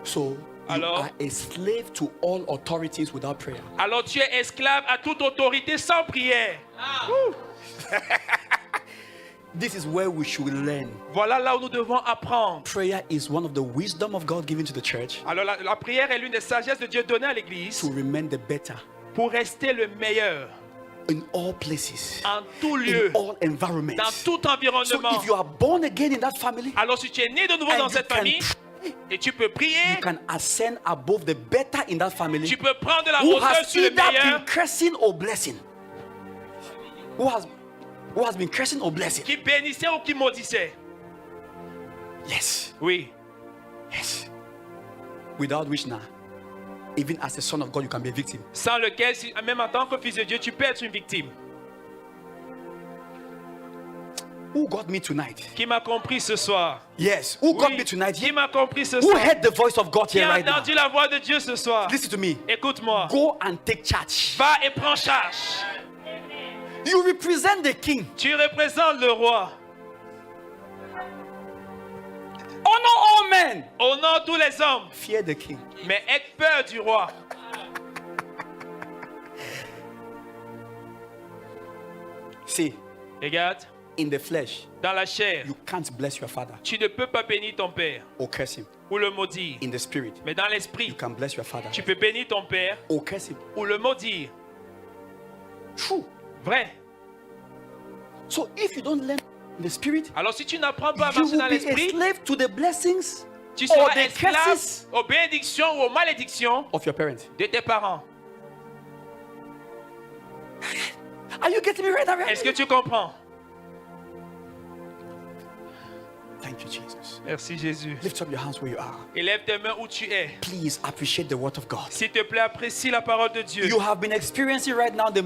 B: So you
A: Alors?
B: are a slave to all authorities without prayer.
A: Alors tu es esclave à toute autorité sans prière.
B: This is where we should learn.
A: Voilà là où nous devons apprendre.
B: Prayer is one of the wisdom of God given to the church
A: Alors la prière est l'une des sagesses de Dieu données à l'Église
B: to remain the better
A: pour rester le meilleur
B: in all places,
A: en tout lieu,
B: in all environments.
A: dans tout
B: So
A: environnement.
B: if you are born again in that family,
A: Alors si tu es né de nouveau
B: and
A: dans
B: you
A: cette
B: can
A: famille et tu peux prier,
B: you can ascend above the better in that family
A: tu peux prendre la
B: who
A: hauteur
B: has
A: sur le
B: either
A: meilleur
B: been cursing or blessing. Who has been cursing or blessing?
A: qui bénissait ou qui maudissait.
B: Yes.
A: Oui.
B: Yes. Without which now, even as a son of God, you can be a victim.
A: Sans lequel, même en tant que fils de Dieu, tu peux être une victime.
B: Who got me tonight?
A: Qui m'a compris ce soir?
B: Yes. Who got
A: Oui.
B: me tonight?
A: Qui m'a compris ce
B: Who
A: soir?
B: heard the voice of God
A: Qui
B: here
A: a
B: right now?
A: entendu la voix de Dieu ce soir?
B: Listen to me.
A: Écoute-moi.
B: Go and take charge.
A: Va et prends charge.
B: You represent the king.
A: Tu représentes le roi.
B: Honor all men.
A: Honore tous les hommes,
B: Fear the king.
A: mais aie peur du roi.
B: See,
A: Regarde,
B: in the flesh,
A: dans la chair,
B: you can't bless your father
A: tu ne peux pas bénir ton père
B: or curse him.
A: ou le maudire.
B: In the spirit,
A: Mais dans
B: you
A: l'esprit,
B: can bless your father
A: tu peux bénir ton père
B: or curse him.
A: ou le maudire.
B: True.
A: Vrai.
B: So if you don't learn in the spirit,
A: Alors si tu n'apprends pas à
B: you
A: marcher
B: will
A: dans
B: be a
A: l'esprit,
B: slave to the blessings
A: tu
B: or
A: seras
B: the
A: esclave
B: curses
A: aux bénédictions ou aux malédictions
B: of your parents.
A: de tes parents.
B: Are you getting me right now?
A: Est-ce que tu comprends?
B: Thank you, Jesus.
A: Merci Jésus.
B: Lift up your hands where you are.
A: Élève tes mains où tu es.
B: Please appreciate the word of God.
A: S'il te plaît, apprécie la parole de Dieu.
B: You have been experiencing right now the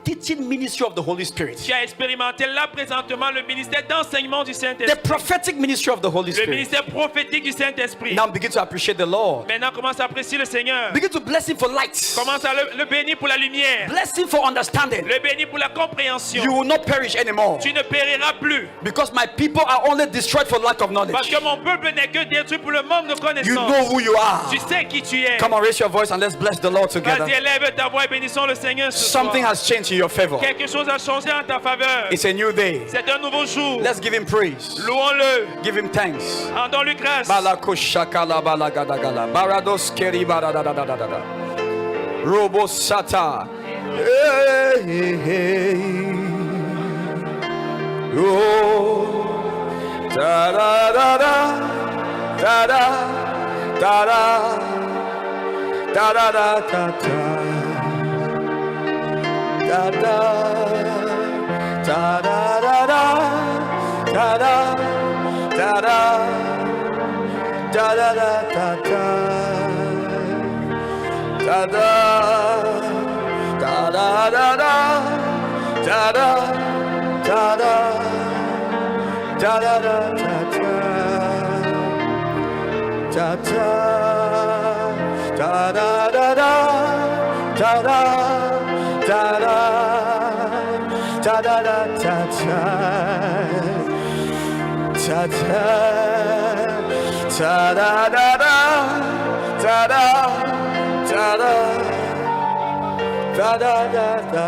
B: teaching ministry of the Holy Spirit,
A: Tu as expérimenté là présentement le ministère d'enseignement du
B: the
A: Saint-Esprit.
B: prophetic ministry of the Holy
A: Le
B: Spirit.
A: ministère prophétique du Saint-Esprit.
B: Now begin to appreciate the Lord.
A: Maintenant, commence à apprécier le Seigneur.
B: Begin to bless Him for light.
A: Commence à le bénir pour la lumière.
B: Bless Him for understanding.
A: Le bénir pour la compréhension.
B: You will not perish anymore,
A: Tu ne périras plus.
B: because my people are only destroyed for lack of
A: Parce
B: knowledge.
A: que mon peuple n'est que détruit pour le manque de
B: You
A: connaissance.
B: know who you are.
A: Tu sais qui tu es.
B: Come on, raise your voice and let's bless the Lord together.
A: Vas-y, élève ta voix et bénissons le Seigneur ce
B: Something
A: soir.
B: has changed in your favor.
A: Quelque chose a changé en ta faveur.
B: It's a new day.
A: C'est un nouveau jour.
B: Let's give Him praise.
A: Louons-le.
B: Give Him thanks.
A: Rendons-lui grâce.
B: Balakoshakala balagadagala. Barados keri baradadadadada. Robo sata. Hey, hey, hey. Oh. Da da da da. Da da. Da da. Da da da da da. Da da. Da da da da. Da da. Da da. Da da da da da. Da da. Da da da da. Da da. Da da. Da da da da da. Da da. Da da da da. Da da. Da da. Da da da da da. Da da. Da da da da, da da, da da, da da da da da,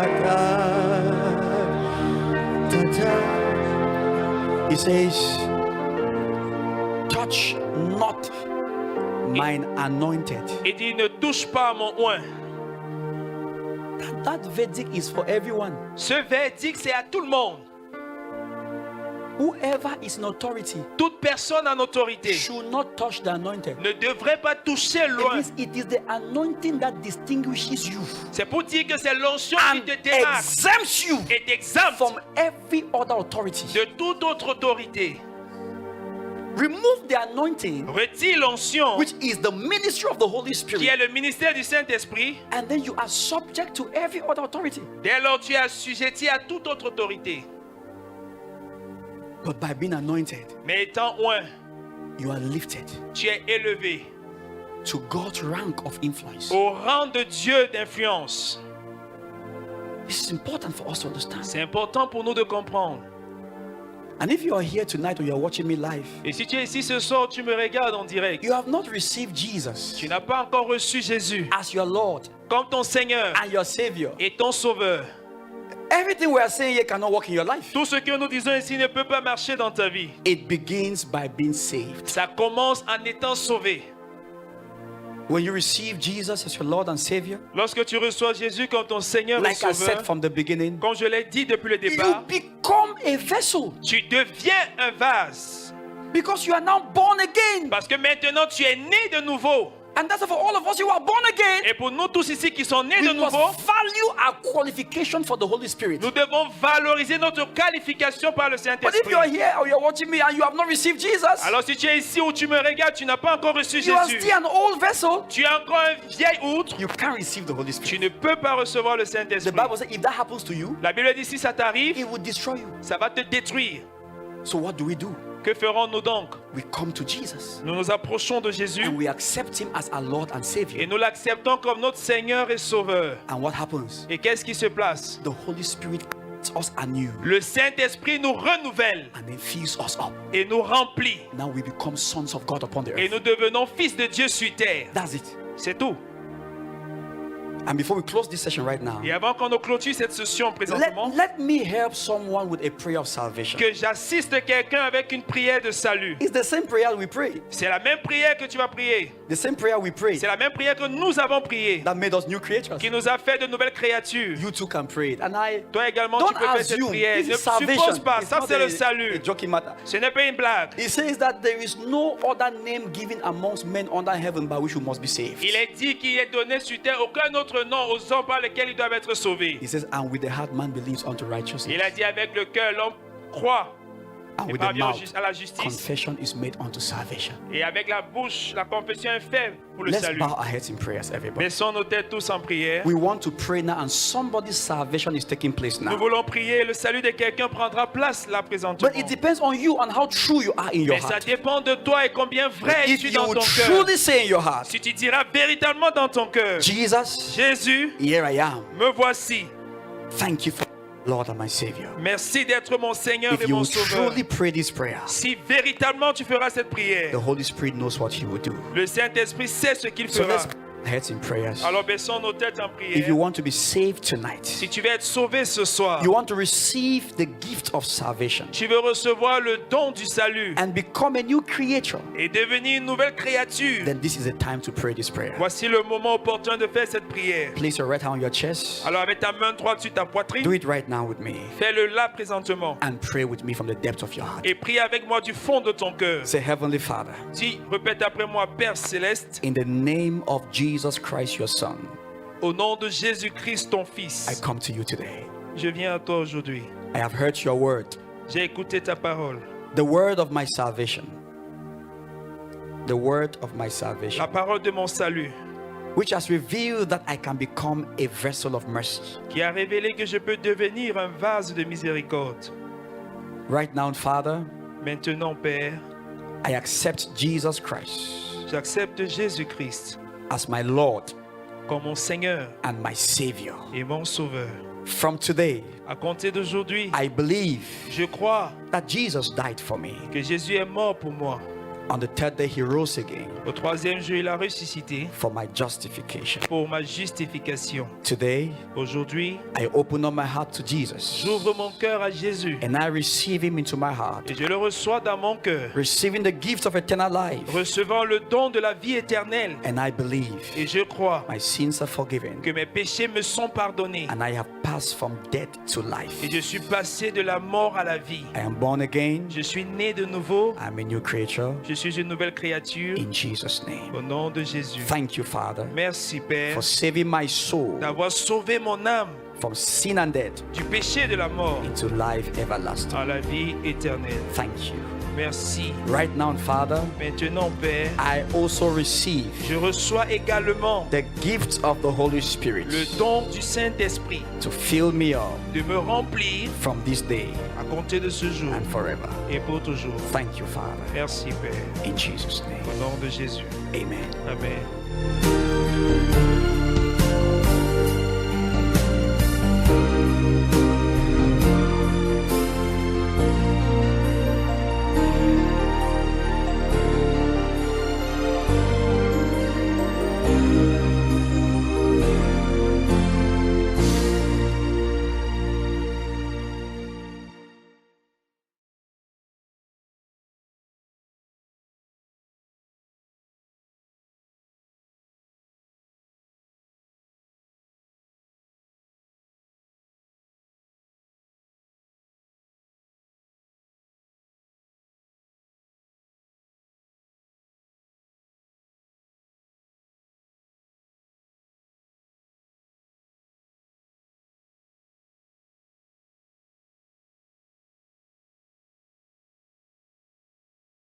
B: da. He says, touch not mine anointed.
A: Il dit, ne touche pas à mon oint.
B: That verdict is for everyone.
A: Ce verdict, c'est à tout le monde.
B: Whoever is in authority
A: Toute personne en autorité
B: should not touch the anointed.
A: ne devrait pas toucher
B: It
A: loin.
B: is the anointing that distinguishes you
A: C'est pour dire que c'est l'onction qui
B: and
A: te démarque
B: exempts you
A: et t'exempte
B: from every other authority.
A: de toute autre autorité.
B: Remove the anointing,
A: Retire l'onction
B: which is the ministry of the Holy
A: qui
B: Spirit,
A: est le ministère du Saint-Esprit.
B: and then you are subject to every other authority.
A: Dès lors, tu es assujetti à toute autre autorité.
B: But by being anointed,
A: Mais étant oint,
B: you are lifted
A: tu es élevé
B: to God's rank of influence.
A: au rang de Dieu d'influence.
B: This is important for us to understand.
A: C'est important pour nous de comprendre.
B: And if you are here tonight or you are watching me live,
A: Et si tu es ici ce soir, tu me regardes en direct.
B: you have not received Jesus
A: Tu n'as pas encore reçu Jésus
B: as your Lord
A: comme ton Seigneur
B: and your Savior.
A: et ton Sauveur.
B: Everything we are saying here cannot work in your life.
A: Tout ce que nous disons ici ne peut pas marcher dans ta vie.
B: It begins by being saved.
A: Ça commence en étant sauvé.
B: When you receive Jesus as your Lord and Savior,
A: Lorsque tu reçois Jésus comme ton Seigneur et
B: like I
A: Sauveur,
B: said from the beginning,
A: comme je l'ai dit depuis le
B: you
A: départ,
B: become a vessel
A: tu deviens un vase.
B: because you are now born again.
A: Parce que maintenant tu es né de nouveau.
B: And that's for all of us who are born again.
A: Et pour nous tous ici qui sommes nés
B: We
A: de
B: must
A: nouveau,
B: value our qualification for the Holy Spirit.
A: nous devons valoriser notre qualification par le
B: But if
A: Saint-Esprit.
B: you are here or you are watching me and you have not received Jesus,
A: Alors si tu es ici où tu me regardes, tu n'as pas encore reçu
B: you are
A: Jésus.
B: still an old vessel.
A: Tu es encore un vieil outre.
B: You can't receive the Holy
A: Tu
B: Spirit.
A: ne peux pas recevoir le
B: The
A: Saint-Esprit.
B: Bible says if that happens to you,
A: La Bible dit si ça t'arrive,
B: it will destroy you.
A: ça va te détruire.
B: So what do?
A: Que ferons-nous donc?
B: We come to Jesus
A: Nous nous approchons de Jésus
B: and we accept Him as our Lord and
A: et
B: Savior.
A: nous l'acceptons comme notre Seigneur et Sauveur.
B: And what happens?
A: Et qu'est-ce qui se passe?
B: The Holy Spirit creates us anew
A: Le Saint-Esprit nous renouvelle
B: and then fills us up.
A: et nous remplit.
B: Now we become sons of God upon the
A: Et
B: earth.
A: nous devenons fils de Dieu sur terre.
B: That's it.
A: C'est tout.
B: And before we close this session right now,
A: Et avant qu'on ne clôture cette session présentement,
B: let me help someone with a prayer of salvation.
A: que j'assiste quelqu'un avec une prière de salut.
B: It's the same prayer we pray.
A: C'est la même prière que tu vas prier.
B: The same prayer we pray
A: C'est la même prière que nous avons priée,
B: that made us new creatures.
A: qui nous a fait de nouvelles créatures.
B: You too can pray it. And I
A: Toi également,
B: don't
A: tu peux faire cette
B: assume
A: prière.
B: this
A: Ne
B: is salvation.
A: suppose pas,
B: It's
A: ça
B: not
A: c'est le
B: a
A: salut.
B: joking matter.
A: Ce n'est pas une blague.
B: It says that there is no other name given amongst men under heaven by which we must be saved.
A: Il est dit qu'il est donné sur terre aucun autre nom aux hommes par lesquels ils doivent être sauvés.
B: He says, and with the heart man believes unto righteousness.
A: Il a dit avec le cœur l'homme croit
B: And
A: Et
B: with the
A: parvient
B: mouth,
A: à la justice.
B: confession is made unto salvation.
A: Et avec la bouche, la confession est faite pour le
B: Let's
A: salut.
B: bow our heads in prayers, everybody.
A: Baissons nos têtes tous en prière.
B: We want to pray now, and somebody's salvation is taking place
A: Nous
B: now.
A: voulons prier. Le salut de quelqu'un prendra place là présentement.
B: But it depends on you and how true you are in your
A: Mais ça
B: heart.
A: dépend de toi et combien vrai
B: If
A: es-tu
B: you
A: dans
B: would
A: ton cœur.
B: truly say in your heart,
A: Si tu diras véritablement dans ton cœur,
B: Jesus,
A: Jésus,
B: here I am.
A: me voici.
B: Thank you for Lord and my Savior.
A: Merci d'être mon Seigneur
B: If
A: et
B: you
A: mon
B: would
A: Sauveur.
B: truly pray this prayer,
A: Si véritablement tu feras cette
B: the
A: prière,
B: Holy Spirit knows what He will do.
A: le Saint-Esprit sait ce qu'il
B: So
A: fera.
B: let's bow our heads in prayers.
A: Alors baissons nos têtes en
B: If you
A: prière.
B: want to be saved tonight,
A: Si tu veux être sauvé ce soir,
B: you want to receive the gift of salvation
A: tu veux recevoir le don du salut
B: and become a new creature,
A: et devenir une nouvelle créature,
B: then this is the time to pray this prayer.
A: voici le moment opportun de faire cette prière.
B: Place your right hand on your chest.
A: Alors avec ta main droite sur ta
B: Do
A: poitrine,
B: it right now with me
A: fais-le là présentement
B: and pray with me from the depths of your heart.
A: et prie avec moi du fond de ton cœur.
B: Say, Heavenly Father,
A: Dis, répète après moi, Père céleste,
B: in the name of Jesus Christ, your Son,
A: au nom de Jésus-Christ ton
B: I
A: Fils,
B: come to you today.
A: je viens à toi aujourd'hui.
B: I have heard your word,
A: J'ai écouté ta parole,
B: the word of my salvation. The word of my
A: la
B: salvation,
A: parole de mon salut,
B: which has revealed that I can become a vessel of mercy.
A: qui a révélé que je peux devenir un vase de miséricorde.
B: Right now, Father,
A: Maintenant, Père,
B: I accept Jesus Christ
A: j'accepte Jésus-Christ
B: as my Lord
A: comme mon Seigneur
B: and my Savior.
A: et mon Sauveur.
B: From today,
A: À compter d'aujourd'hui,
B: I believe
A: je crois
B: that Jesus died for me.
A: que Jésus est mort pour moi.
B: On the third day, He rose again
A: Au troisième jour, il a ressuscité
B: for my justification.
A: pour ma justification.
B: Today,
A: Aujourd'hui,
B: I open up my heart to Jesus
A: j'ouvre mon cœur à Jésus
B: and I receive Him into my heart,
A: et je le reçois dans mon cœur,
B: receiving the gift of eternal life.
A: recevant le don de la vie éternelle.
B: And I believe
A: Et je crois
B: my sins are forgiven
A: que mes péchés me sont pardonnés
B: and I have passed from death to
A: et
B: life.
A: je suis passé de la mort à la vie.
B: I am born again.
A: Je suis né de nouveau.
B: I'm a new creature
A: Je suis une nouvelle créature.
B: in Jesus' name.
A: Au nom de Jésus.
B: Thank you, Father,
A: Merci, Père,
B: for saving my soul
A: d'avoir sauvé mon âme
B: from sin and death
A: du péché de la mort
B: into life everlasting.
A: à la vie éternelle.
B: Thank you.
A: Merci.
B: Right now, Father,
A: Maintenant, Père,
B: I also receive
A: je reçois également
B: the gift of the Holy
A: le
B: Spirit
A: don du Saint-Esprit
B: to fill me up
A: de me remplir
B: from this day
A: à compter de ce jour
B: and forever.
A: et pour toujours.
B: Thank you, Father.
A: Merci, Père.
B: In Jesus' name.
A: Au nom de Jésus.
B: Amen.
A: Amen.